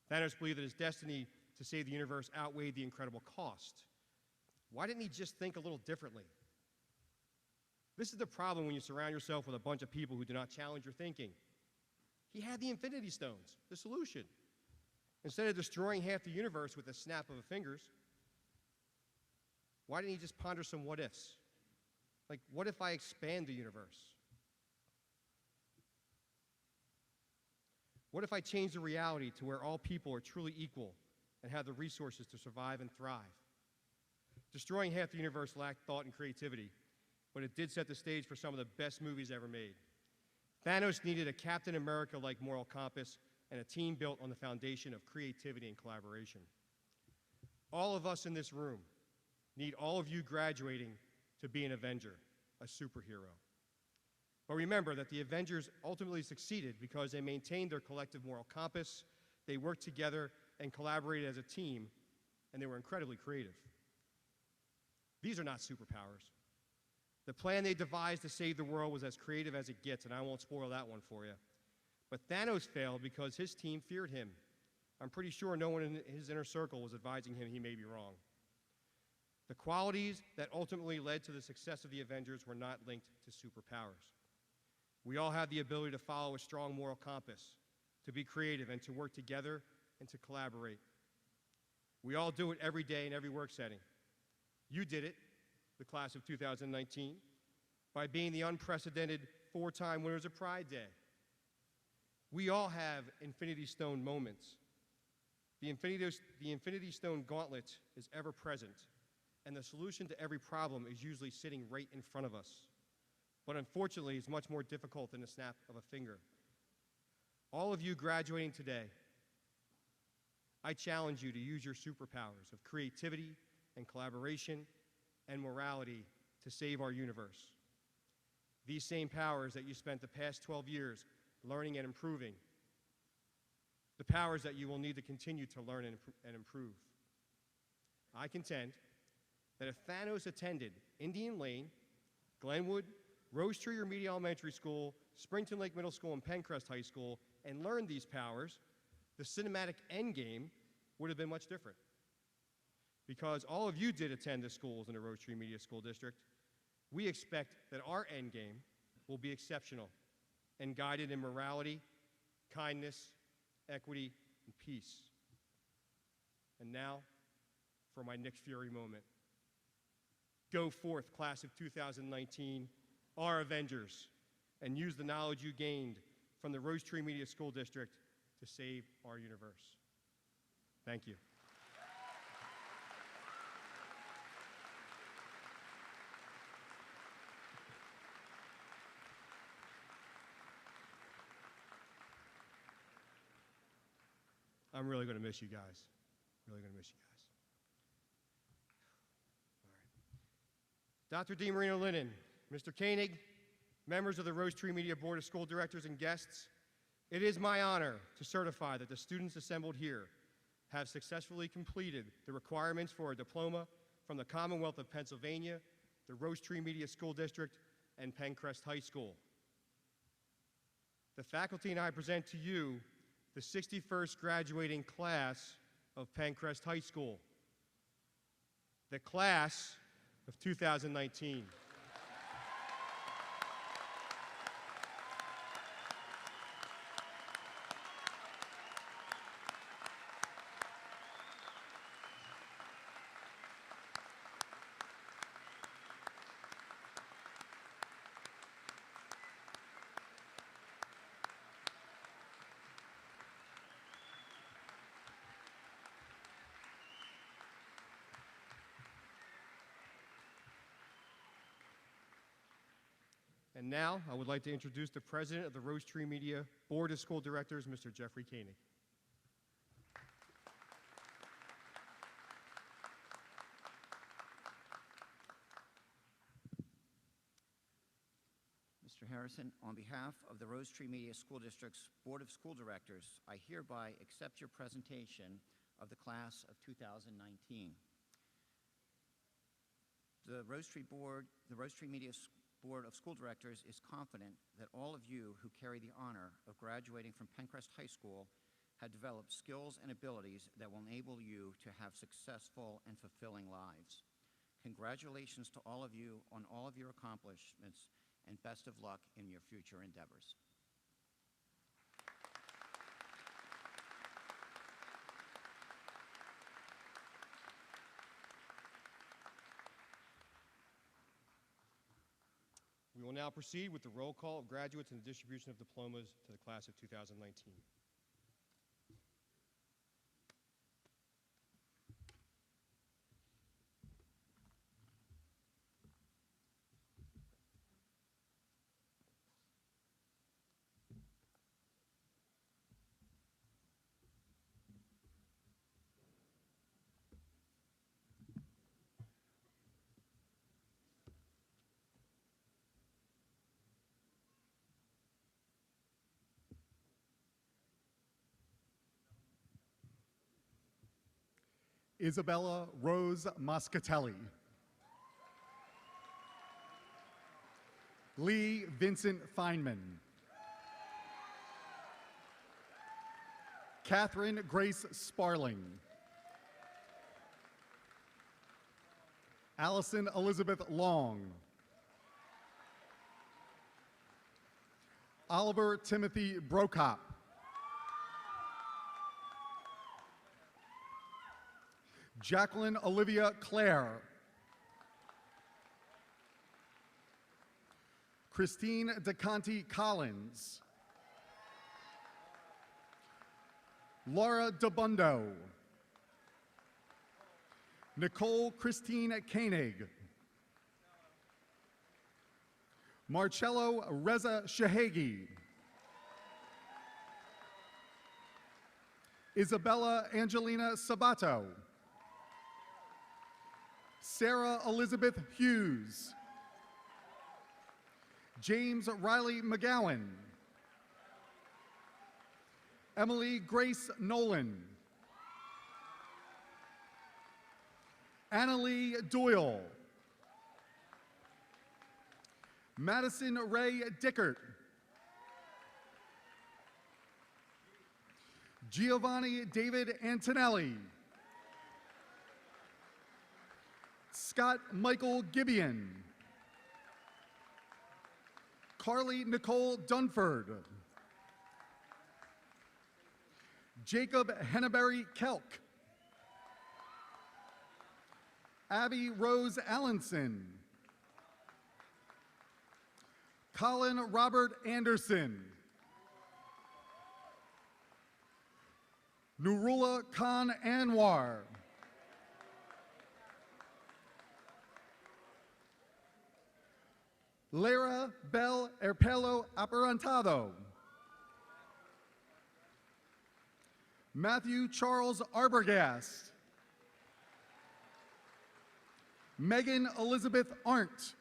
Thanos believed that his destiny to save the universe outweighed the incredible cost. Why didn't he just think a little differently? This is the problem when you surround yourself with a bunch of people who do not challenge your thinking. He had the Infinity Stones, the solution. Instead of destroying half the universe with a snap of the fingers, why didn't he just ponder some what ifs? Like, what if I expand the universe? What if I change the reality to where all people are truly equal and have the resources to survive and thrive? Destroying half the universe lacked thought and creativity, but it did set the stage for some of the best movies ever made. Thanos needed a Captain America-like moral compass and a team built on the foundation of creativity and collaboration. All of us in this room need all of you graduating to be an Avenger, a superhero. But remember that the Avengers ultimately succeeded because they maintained their collective moral compass, they worked together and collaborated as a team, and they were incredibly creative. These are not superpowers. The plan they devised to save the world was as creative as it gets, and I won't spoil that one for you. But Thanos failed because his team feared him. I'm pretty sure no one in his inner circle was advising him he may be wrong. The qualities that ultimately led to the success of the Avengers were not linked to superpowers. We all have the ability to follow a strong moral compass, to be creative, and to work together and to collaborate. We all do it every day in every work setting. You did it, the class of 2019, by being the unprecedented 4-time winners of Pride Day. We all have Infinity Stone moments. The Infinity Stone gauntlet is ever present, and the solution to every problem is usually sitting right in front of us. But unfortunately, it's much more difficult than the snap of a finger. All of you graduating today, I challenge you to use your superpowers of creativity and collaboration and morality to save our universe. These same powers that you spent the past 12 years learning and improving, the powers that you will need to continue to learn and improve. I contend that if Thanos attended Indian Lane, Glenwood, Rose Tree or Media Elementary School, Springton Lake Middle School, and Penncrest High School and learned these powers, the cinematic endgame would have been much different. Because all of you did attend the schools in the Rose Tree Media School District, we expect that our endgame will be exceptional and guided in morality, kindness, equity, and peace. And now, for my Nick Fury moment. Go forth, class of 2019, our Avengers, and use the knowledge you gained from the Rose Tree Media School District to save our universe. Thank you. I'm really going to miss you guys. Really going to miss you guys. All right. Dr. DiMarino-Lennon, Mr. Koenig, members of the Rose Tree Media Board of School Directors and guests, it is my honor to certify that the students assembled here have successfully completed the requirements for a diploma from the Commonwealth of Pennsylvania, the Rose Tree Media School District, and Penncrest High School. The faculty and I present to you the 61st graduating class of Penncrest High School, the class of 2019. And now, I would like to introduce the president of the Rose Tree Media Board of School Directors, Mr. Jeffrey Koenig. Mr. Harrison, on behalf of the Rose Tree Media School District's Board of School Directors, I hereby accept your presentation of the class of 2019. The Rose Tree Media Board of School Directors is confident that all of you who carry the honor of graduating from Penncrest High School have developed skills and abilities that will enable you to have successful and fulfilling lives. Congratulations to all of you on all of your accomplishments, and best of luck in your future endeavors. We will now proceed with the roll call of graduates and the distribution of diplomas to the class of 2019. Isabella Rose Moscatelli. Lee Vincent Feynman. Catherine Grace Sparling. Allison Elizabeth Long. Oliver Timothy Brokop. Jacqueline Olivia Clare. Christine DeConti Collins. Laura DeBundo, Nicole Christine Koenig, Marcello Reza Shahegi, Isabella Angelina Sabato, Sarah Elizabeth Hughes, James Riley McGowan, Emily Grace Nolan, Annalie Doyle, Madison Ray Dickert, Giovanni David Antonelli, Scott Michael Gibbion, Carly Nicole Dunford, Jacob Henneberry Kelk, Abby Rose Allenson, Colin Robert Anderson, Nurullah Khan Anwar, Lara Bel Erpelo Aparantado, Matthew Charles Arbogast, Megan Elizabeth Arndt,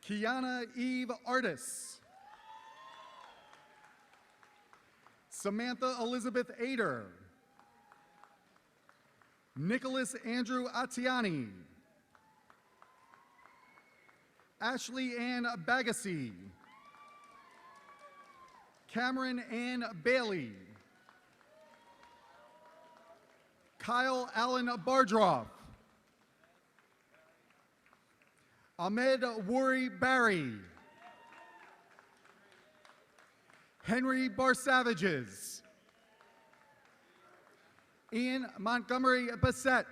Kiana Eve Artis, Samantha Elizabeth Ader, Nicholas Andrew Atiani, Ashley Ann Bagassi, Cameron Ann Bailey, Kyle Allen Bardroff, Ahmed Wari Barry, Henry Barsavages, Ian Montgomery Bassett,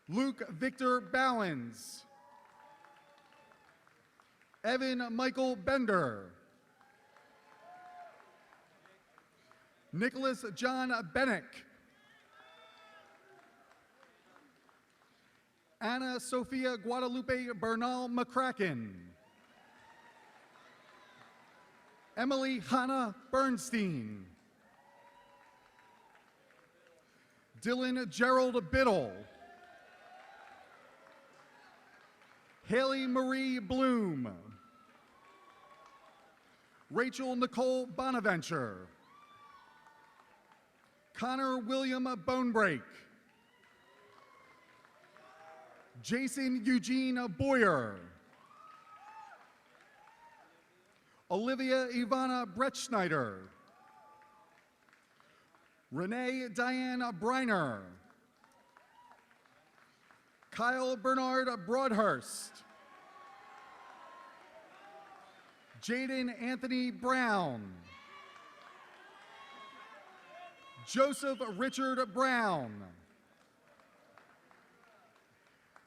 Luke Victor Bowens, Evan Michael Bender, Nicholas John Bennick, Anna Sophia Guadalupe Bernal McCracken, Emily Hannah Bernstein, Dylan Gerald Biddle, Haley Marie Bloom, Rachel Nicole Bonaventure, Connor William Bonebreak, Jason Eugene Boyer, Olivia Ivana Bretschneider, Renee Diane Briner, Kyle Bernard Broadhurst, Jaden Anthony Brown, Joseph Richard Brown,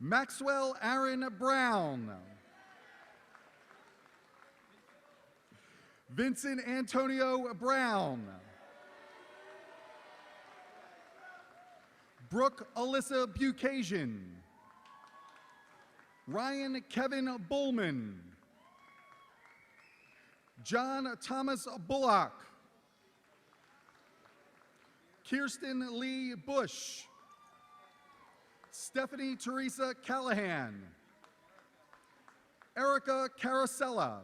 Maxwell Aaron Brown, Vincent Antonio Brown, Brooke Alyssa Bucasian, Ryan Kevin Bullman, John Thomas Bullock, Kirsten Lee Bush, Stephanie Teresa Callahan, Erica Carosella,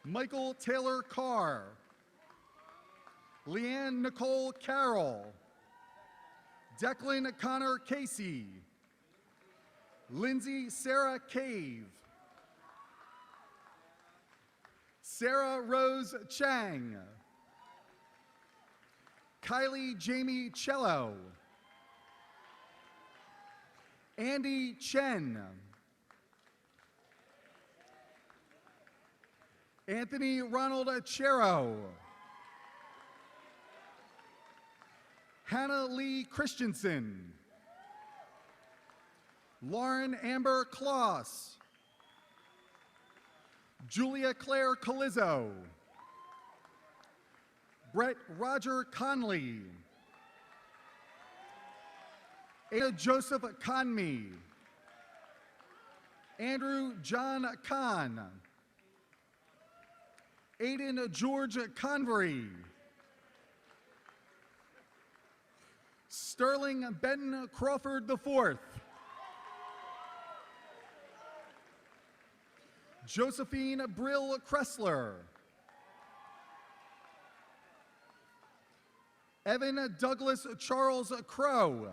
Michael Taylor Carr, Leanne Nicole Carroll, Declan Connor Casey, Lindsay Sarah Cave, Sarah Rose Chang, Kylie Jamie Cello, Andy Chen, Anthony Ronald Chero, Hannah Lee Christensen, Lauren Amber Kloss, Julia Claire Calizzo, Brett Roger Conley, Ada Joseph Conme, Andrew John Kahn, Aiden George Convery, Sterling Ben Crawford IV, Josephine Brill Kressler, Evan Douglas Charles Crow,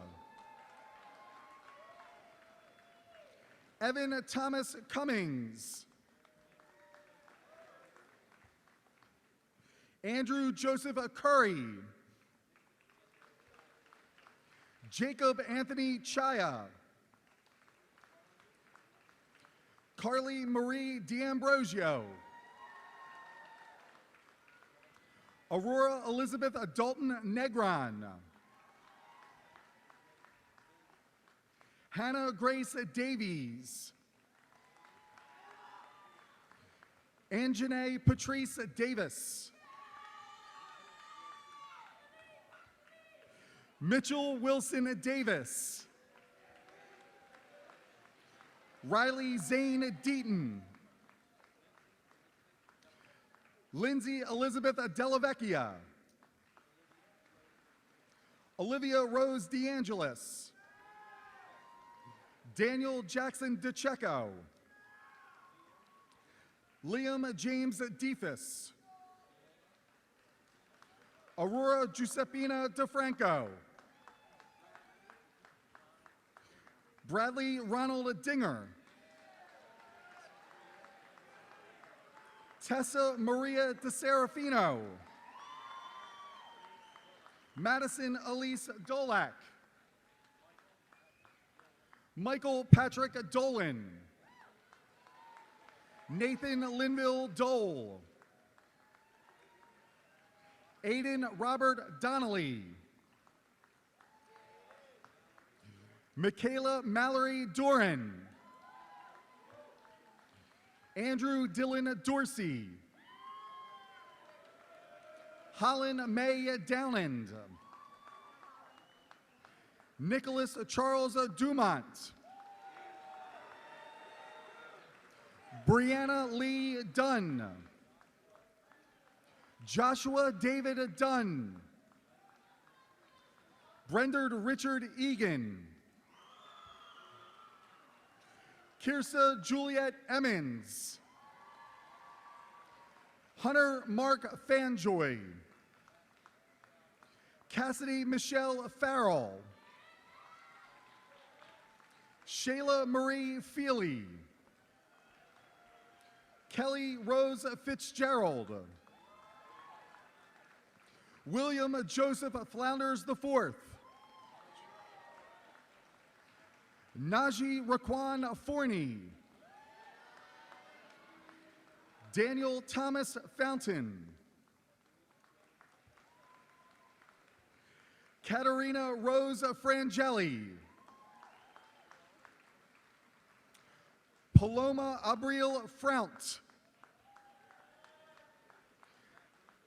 Evan Thomas Cummings, Andrew Joseph Curry, Jacob Anthony Chaya, Carly Marie D'Ambrosio, Aurora Elizabeth Dalton Negron, Hannah Grace Davies, Anjanae Patrice Davis, Mitchell Wilson Davis, Riley Zane Deaton, Lindsay Elizabeth Delavecchia, Olivia Rose DeAngelis, Daniel Jackson DeCecco, Liam James Defus, Aurora Giuseppina DeFranco, Bradley Ronald Dinger, Tessa Maria DeSerafino, Madison Elise Dolak, Michael Patrick Dolan, Nathan Linville Dole, Aiden Robert Donnelly, Michaela Mallory Doran, Andrew Dylan Dorsey, Holland May Dowland, Nicholas Charles Dumont, Brianna Lee Dunn, Joshua David Dunn, Brendan Richard Egan, Kirsa Juliet Emmons, Hunter Mark Fanjoy, Cassidy Michelle Farrell, Shayla Marie Feely, Kelly Rose Fitzgerald, William Joseph Flounders IV, Najee Raquan Forney, Daniel Thomas Fountain, Katarina Rose Frangeli, Paloma Abril Frount,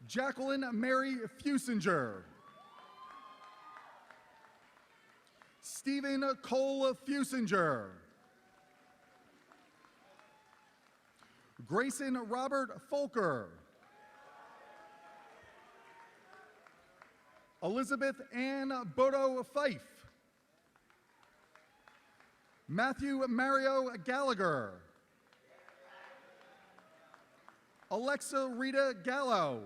Jacqueline Mary Fusinger, Stephen Cole Fusinger, Grayson Robert Folker, Elizabeth Ann Bodo Fife, Matthew Mario Gallagher, Alexa Rita Gallo,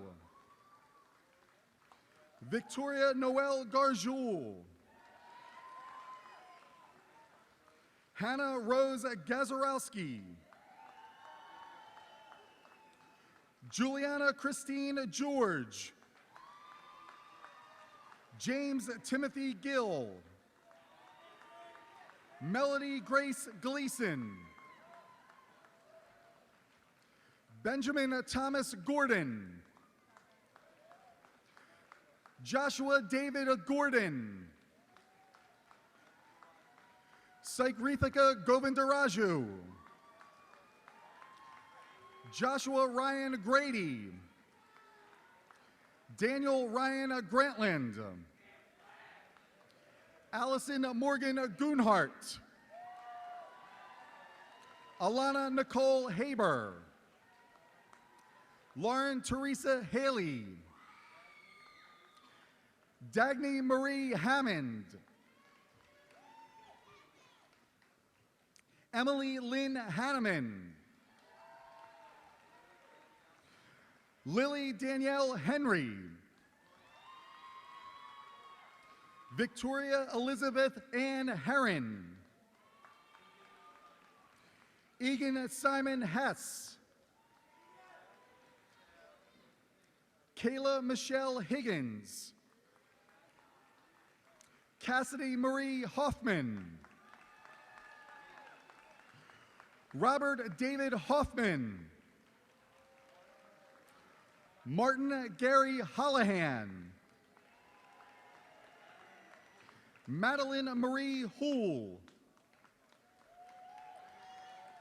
Victoria Noel Garjoul, Hannah Rose Gazarowski, Juliana Christine George, James Timothy Gill, Melody Grace Gleason, Benjamin Thomas Gordon, Joshua David Gordon, Saikrithika Govindaraju, Joshua Ryan Grady, Daniel Ryan Grantland, Allison Morgan Goonhart, Alana Nicole Haber, Lauren Teresa Haley, Dagny Marie Hammond, Emily Lynn Hanneman, Lily Danielle Henry, Victoria Elizabeth Ann Herron, Egan Simon Hess, Kayla Michelle Higgins, Cassidy Marie Hoffman, Robert David Hoffman, Martin Gary Holohan, Madeline Marie Houle,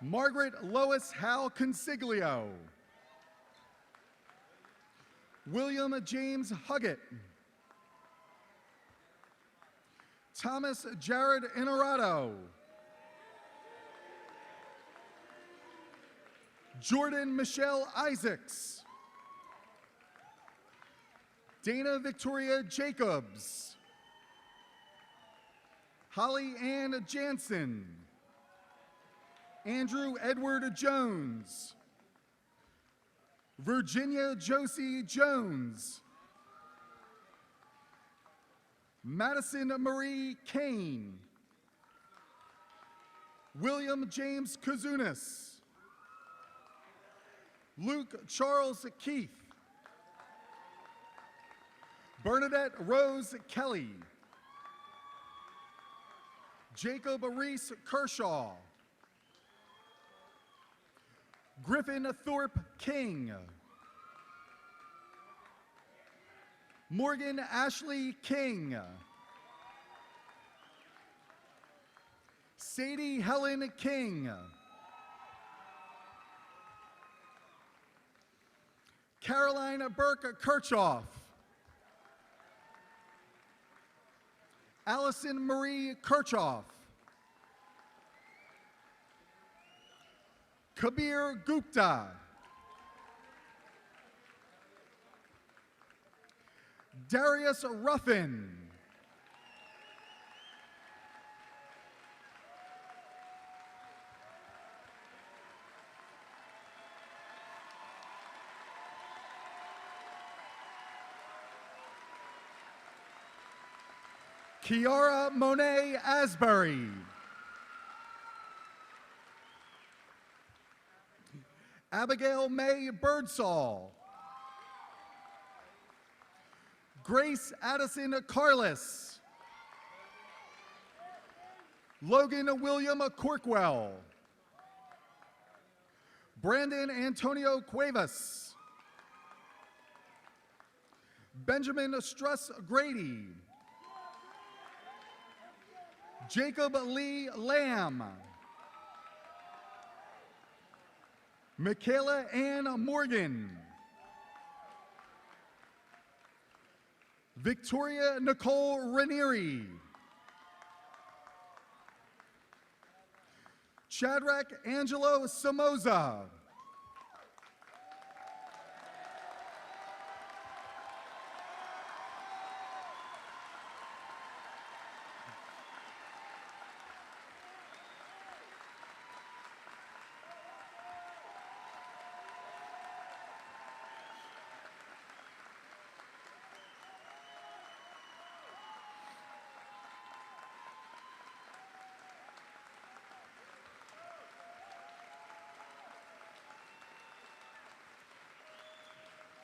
Margaret Lois Hal Consiglio, William James Huggett, Thomas Jared Inarado, Jordan Michelle Isaacs, Dana Victoria Jacobs, Holly Ann Jansen, Andrew Edward Jones, Virginia Josie Jones, Madison Marie Kane, William James Kazunas, Luke Charles Keith, Bernadette Rose Kelly, Jacob Reese Kershaw, Griffin Thorpe King, Morgan Ashley King, Sadie Helen King, Caroline Burke Kirchhoff, Allison Marie Kirchhoff, Kabir Gupta, Darius Ruffin, Kiara Monet Asbury, Abigail May Birdsall, Grace Addison Carlis, Logan William Corkwell, Brandon Antonio Cuevas, Benjamin Struss Grady, Jacob Lee Lamb, Michaela Ann Morgan, Victoria Nicole Ranieri, Shadrach Angelo Somoza,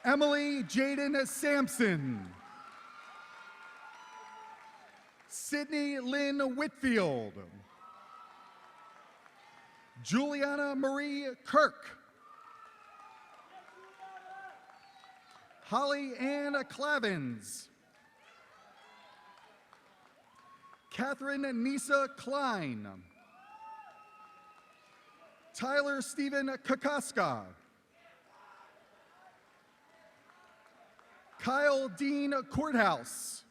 Emily Jaden Sampson, Sydney Lynn Whitfield, Juliana Marie Kirk, Holly Ann Clavins, Catherine Nisa Klein, Tyler Stephen Kakaska, Kyle Dean Courthouse.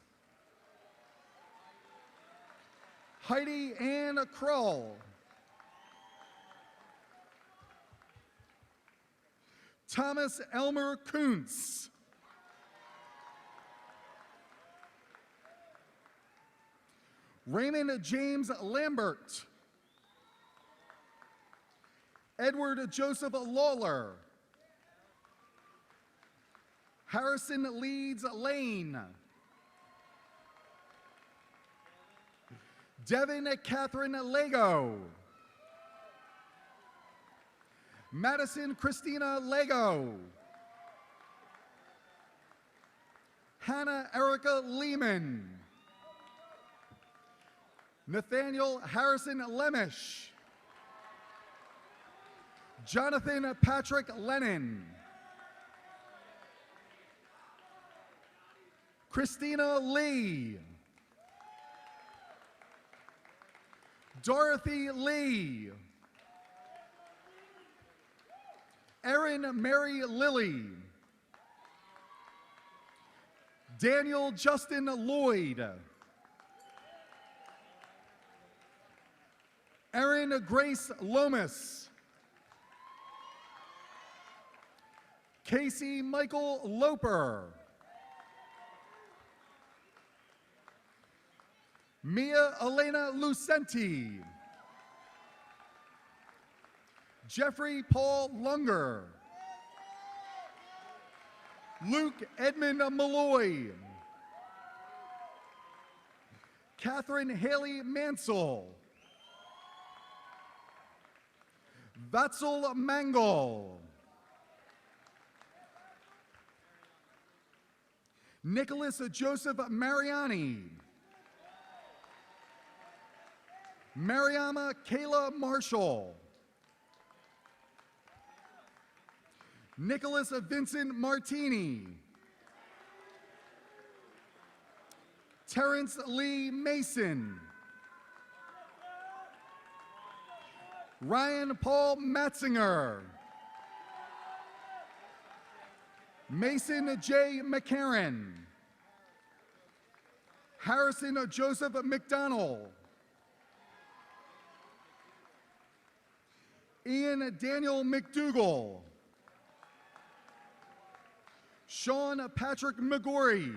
Heidi Ann Krull. Thomas Elmer Kuntz. Raymond James Lambert. Edward Joseph Lawler. Harrison Leeds Lane. Devin Catherine Lego. Madison Christina Lego. Hannah Erica Lehman. Nathaniel Harrison Lemish. Jonathan Patrick Lennon. Christina Lee. Dorothy Lee. Erin Mary Lilly. Daniel Justin Lloyd. Erin Grace Lomas. Casey Michael Loper. Mia Elena Lucenti. Jeffrey Paul Lunger. Luke Edmund Malloy. Catherine Haley Mansell. Vatsul Mangal. Nicholas Joseph Mariani. Mariama Kayla Marshall. Nicholas Vincent Martini. Terrence Lee Mason. Ryan Paul Matzinger. Mason J. McCarran. Harrison Joseph McDonald. Ian Daniel McDougall. Sean Patrick McGorry.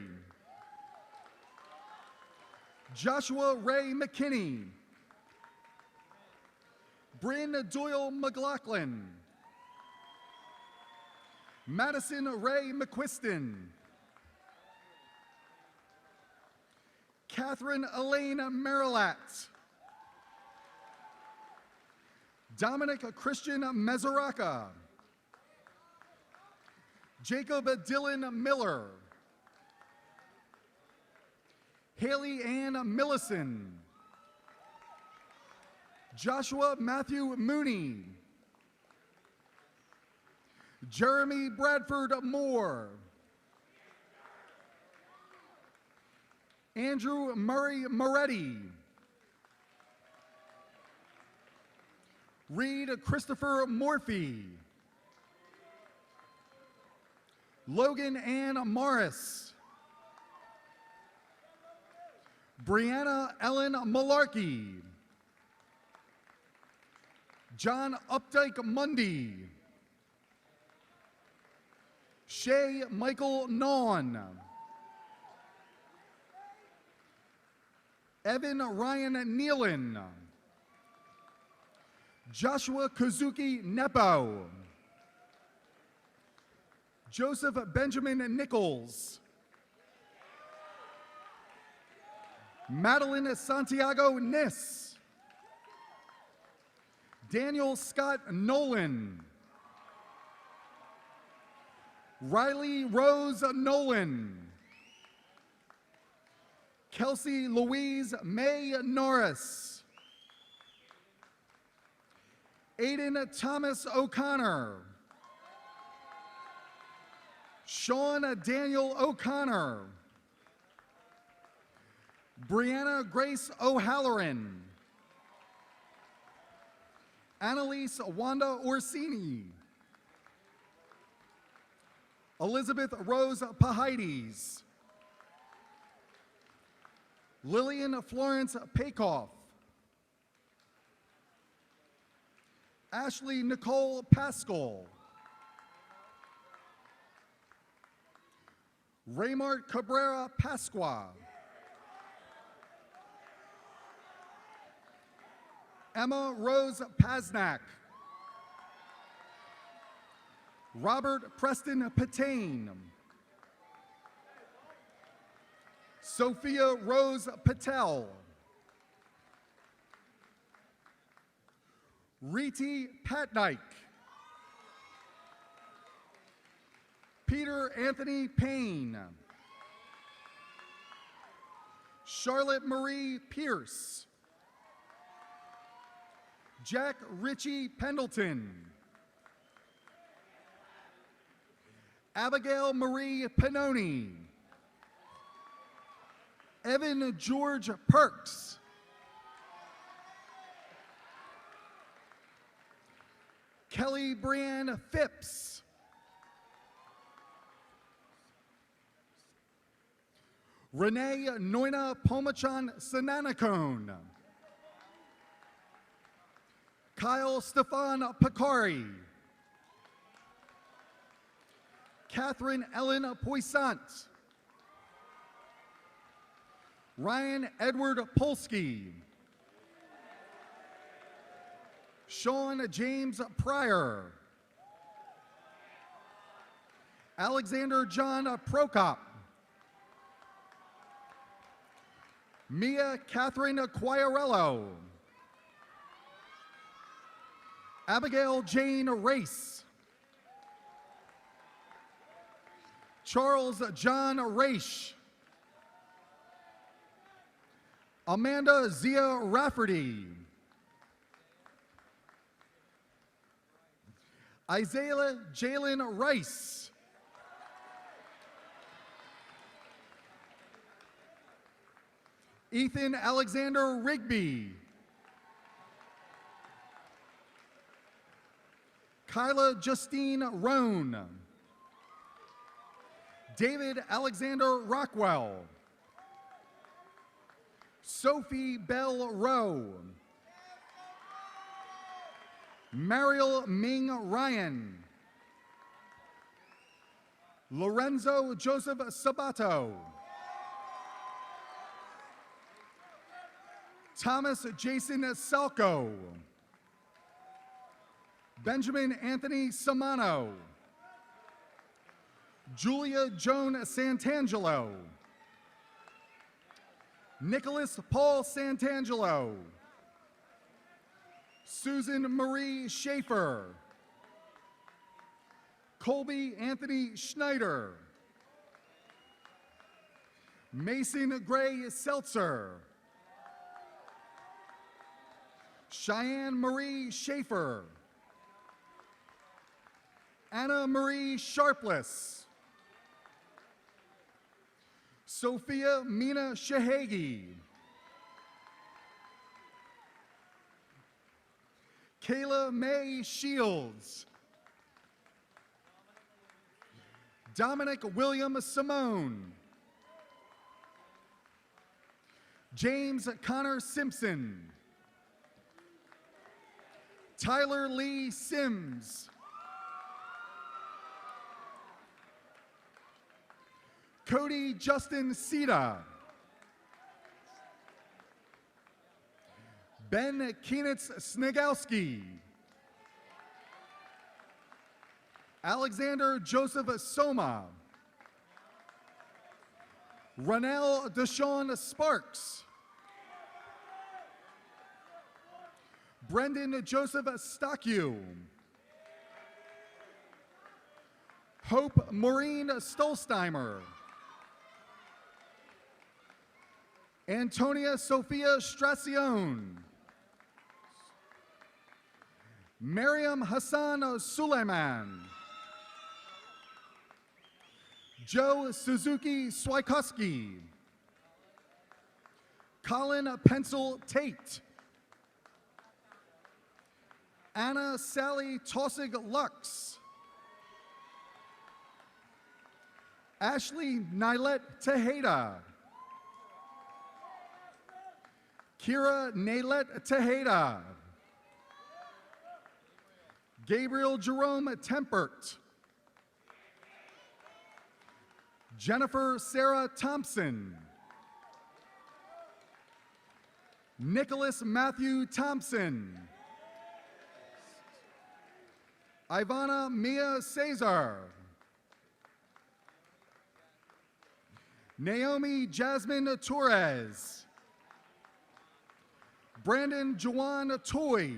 Joshua Ray McKinney. Bryn Doyle McLaughlin. Madison Ray McQuiston. Catherine Elaine Marilat. Dominic Christian Mezaraka. Jacob Dylan Miller. Haley Ann Millison. Joshua Matthew Mooney. Jeremy Bradford Moore. Andrew Murray Moretti. Reed Christopher Morphy. Logan Ann Morris. Brianna Ellen Malarkey. John Updike Mundy. Shay Michael Nawn. Evan Ryan Nealon. Joshua Kazuki Nepo. Joseph Benjamin Nichols. Madeline Santiago Niss. Daniel Scott Nolan. Riley Rose Nolan. Kelsey Louise May Norris. Aiden Thomas O'Connor. Sean Daniel O'Connor. Brianna Grace O'Halloran. Annalise Wanda Orsini. Elizabeth Rose Pahides. Lillian Florence Pakoff. Ashley Nicole Pascal. Raymart Cabrera Pasqua. Emma Rose Pasnak. Robert Preston Patain. Sophia Rose Patel. Riti Patnaik. Peter Anthony Payne. Charlotte Marie Pierce. Jack Ritchie Pendleton. Abigail Marie Pannoni. Evan George Perks. Kelly Brianne Phipps. Renee Noina Pomachan Sananacone. Kyle Stefan Picari. Catherine Ellen Poissant. Ryan Edward Polsky. Sean James Pryor. Alexander John Prokop. Mia Catherine Quagliarello. Abigail Jane Race. Charles John Raish. Amanda Zia Rafferty. Isaiah Jalen Rice. Ethan Alexander Rigby. Kyla Justine Roan. David Alexander Rockwell. Sophie Bell Rowe. Mariel Ming Ryan. Lorenzo Joseph Sabato. Thomas Jason Salco. Benjamin Anthony Samano. Julia Joan Santangelo. Nicholas Paul Santangelo. Susan Marie Schaefer. Colby Anthony Schneider. Mason Gray Seltzer. Cheyenne Marie Schaefer. Anna Marie Sharpless. Sophia Mina Shahagi. Kayla Mae Shields. Dominic William Simone. James Connor Simpson. Tyler Lee Sims. Cody Justin Sita. Ben Keenitz Snigowski. Alexander Joseph Soma. Ronell Deshawn Sparks. Brendan Joseph Stockue. Hope Maureen Stolsteimer. Antonia Sophia Stracione. Miriam Hassan Suleiman. Joe Suzuki Swikowski. Colin Pencil Tate. Anna Sally Tossig Lux. Ashley Nylet Tejeda. Kira Naylet Tejeda. Gabriel Jerome Tempert. Jennifer Sarah Thompson. Nicholas Matthew Thompson. Ivana Mia Cesar. Naomi Jasmine Torres. Brandon Juwan Toy.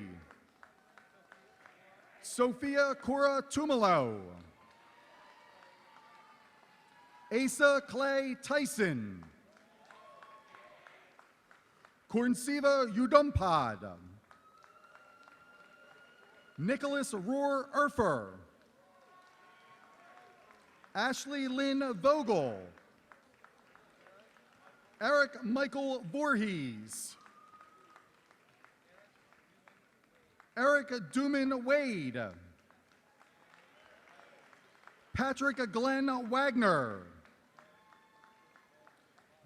Sophia Cora Tumalo. Asa Clay Tyson. Kornsiva Udumpad. Nicholas Rohr Erfer. Ashley Lynn Vogel. Eric Michael Voorhees. Eric Duman Wade. Patrick Glenn Wagner.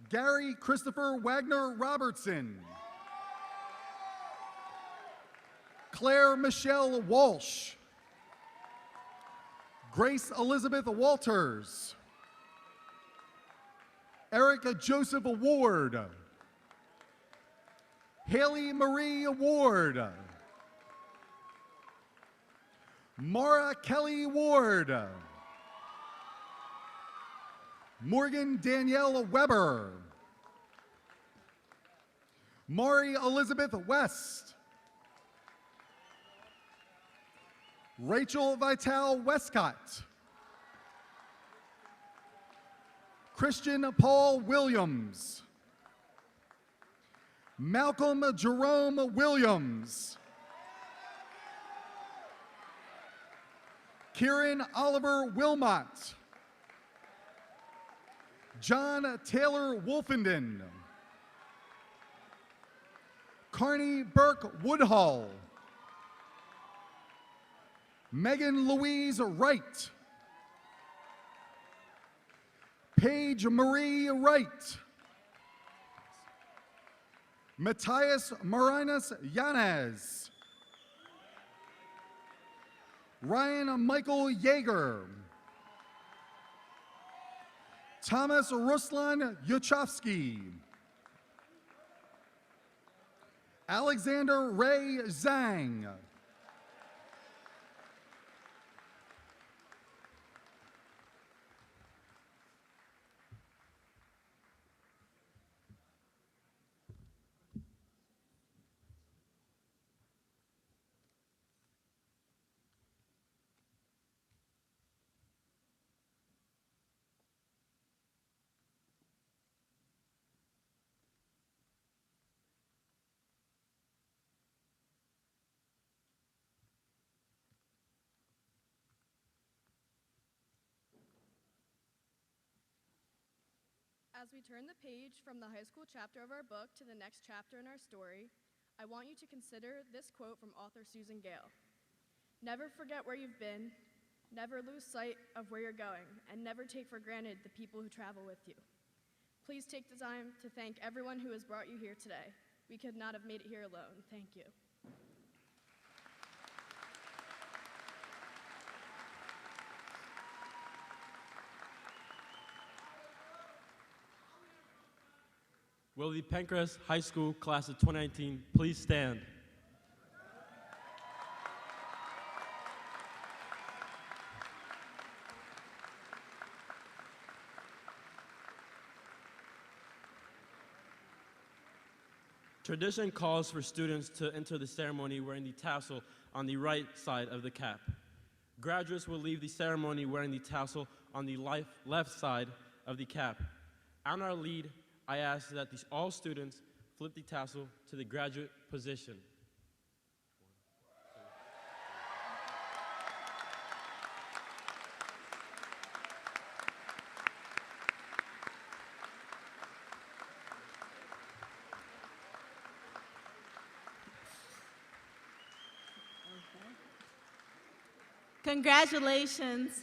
Gary Christopher Wagner Robertson. Claire Michelle Walsh. Grace Elizabeth Walters. Eric Joseph Ward. Haley Marie Ward. Mara Kelly Ward. Morgan Danielle Weber. Mari Elizabeth West. Rachel Vital Westcott. Christian Paul Williams. Malcolm Jerome Williams. Kieran Oliver Wilmot. John Taylor Wolfenden. Carney Burke Woodhull. Megan Louise Wright. Paige Marie Wright. Matthias Marinas Yanez. Ryan Michael Yeager. Thomas Ruslan Yuchowski. Alexander Ray Zhang. As we turn the page from the high school chapter of our book to the next chapter in our story, I want you to consider this quote from author Susan Gale. Never forget where you've been, never lose sight of where you're going, and never take for granted the people who travel with you. Please take the time to thank everyone who has brought you here today. We could not have made it here alone. Thank you. Will the Penncrest High School class of 2019 please stand? Tradition calls for students to enter the ceremony wearing the tassel on the right side of the cap. Graduates will leave the ceremony wearing the tassel on the left side of the cap. On our lead, I ask that all students flip the tassel to the graduate position. Congratulations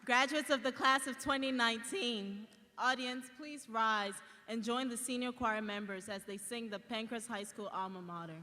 Graduates of the class of 2019, audience, please rise and join the senior choir members as they sing the Penncrest High School alma mater.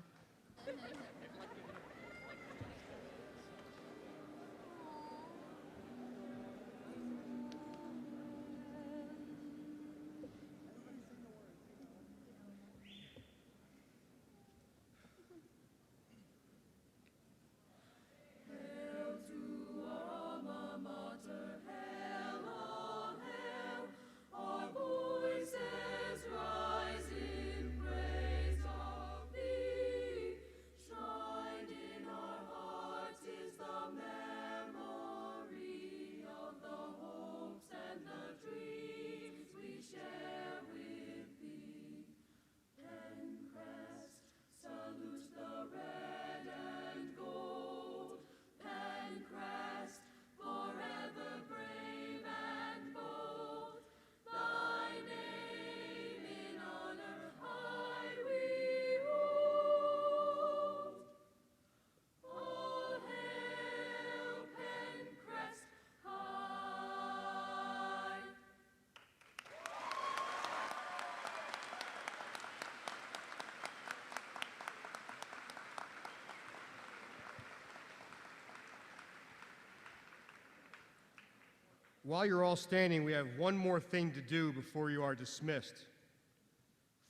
While you're all standing, we have one more thing to do before you are dismissed.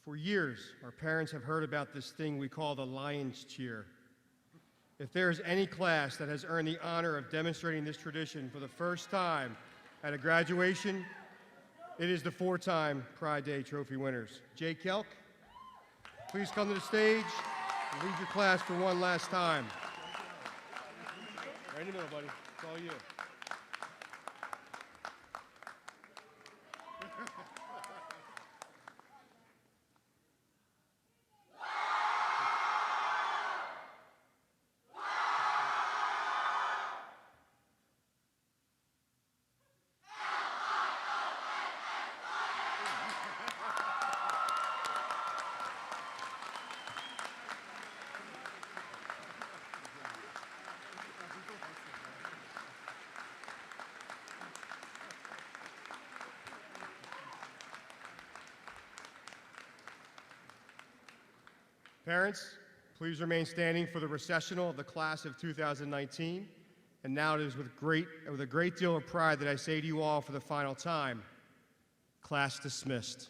For years, our parents have heard about this thing we call the Lion's Cheer. If there is any class that has earned the honor of demonstrating this tradition for the first time at a graduation, it is the four-time Pride Day Trophy winners. Jay Kelk, please come to the stage and lead your class for one last time. Right in the middle, buddy. It's all you. Parents, please remain standing for the recessional of the class of 2019. And now it is with a great deal of pride that I say to you all for the final time, class dismissed.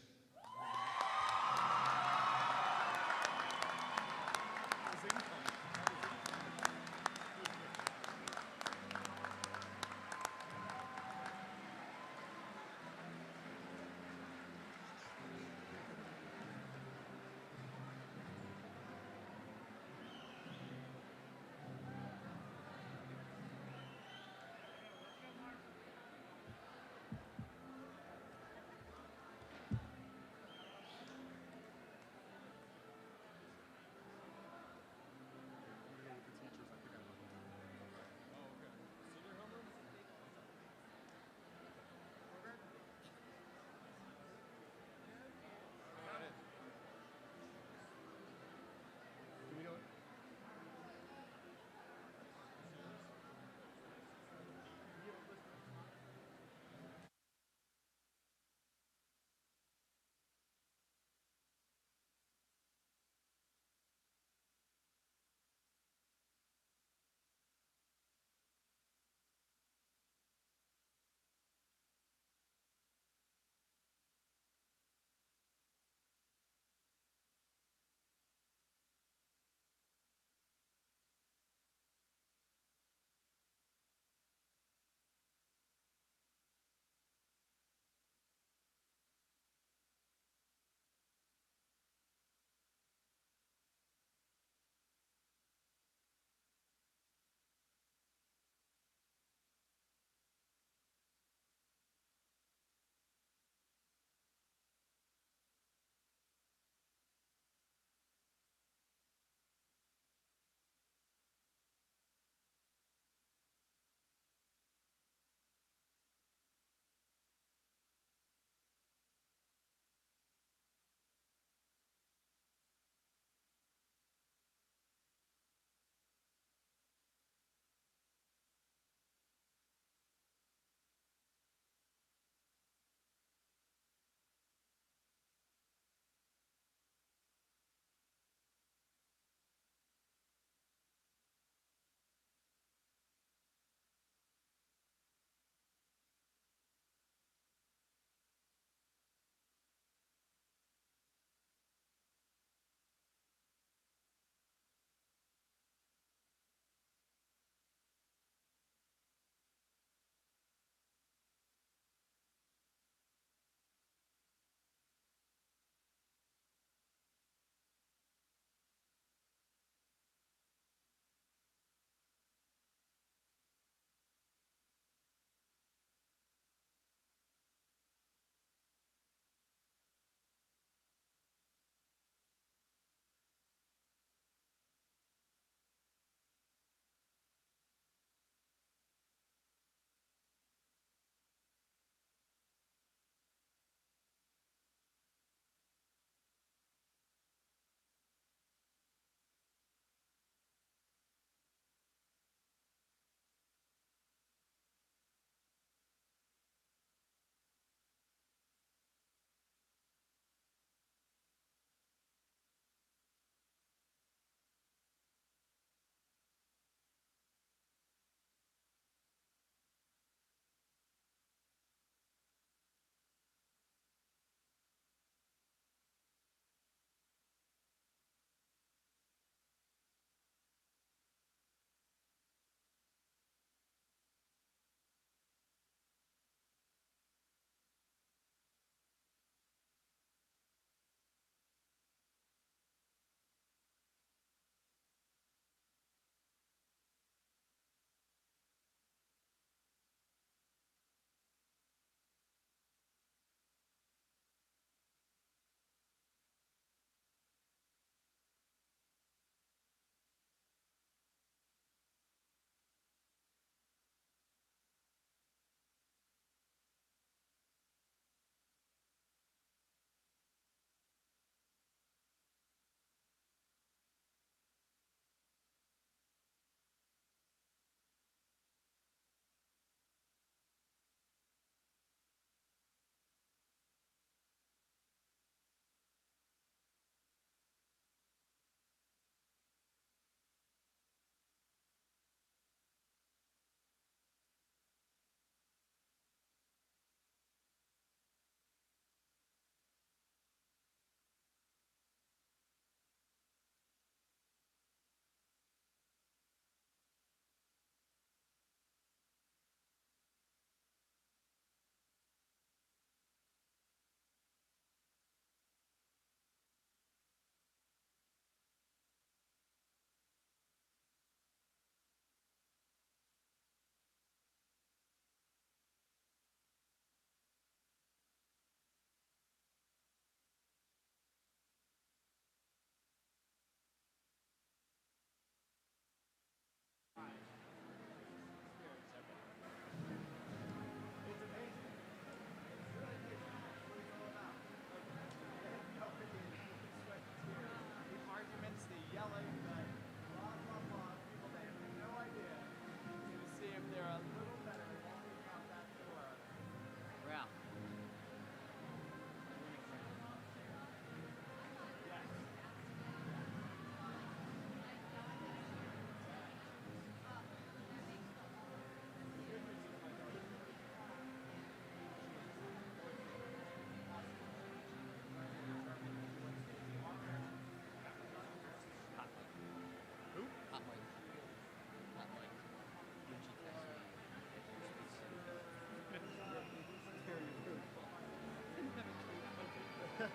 He's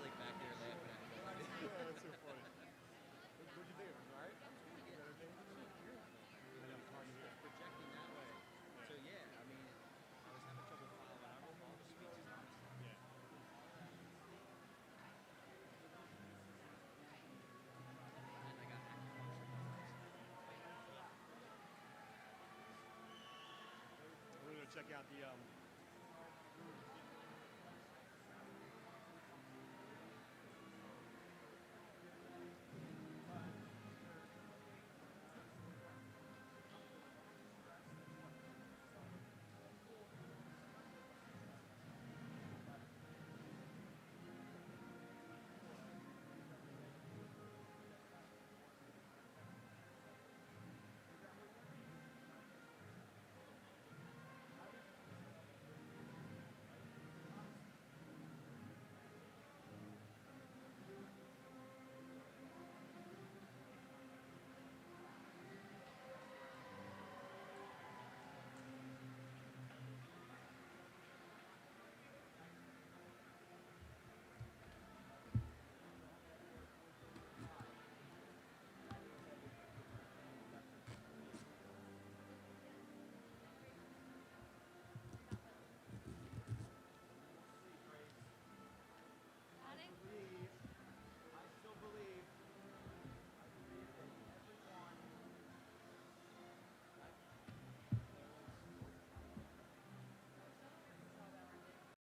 like back there laughing at me. Yeah, that's so funny. What'd you think? It was all right? It's hard to hear. Projecting that way. So yeah, I mean, I was having trouble following all the speeches, honestly. Yeah. And I got We're going to check out the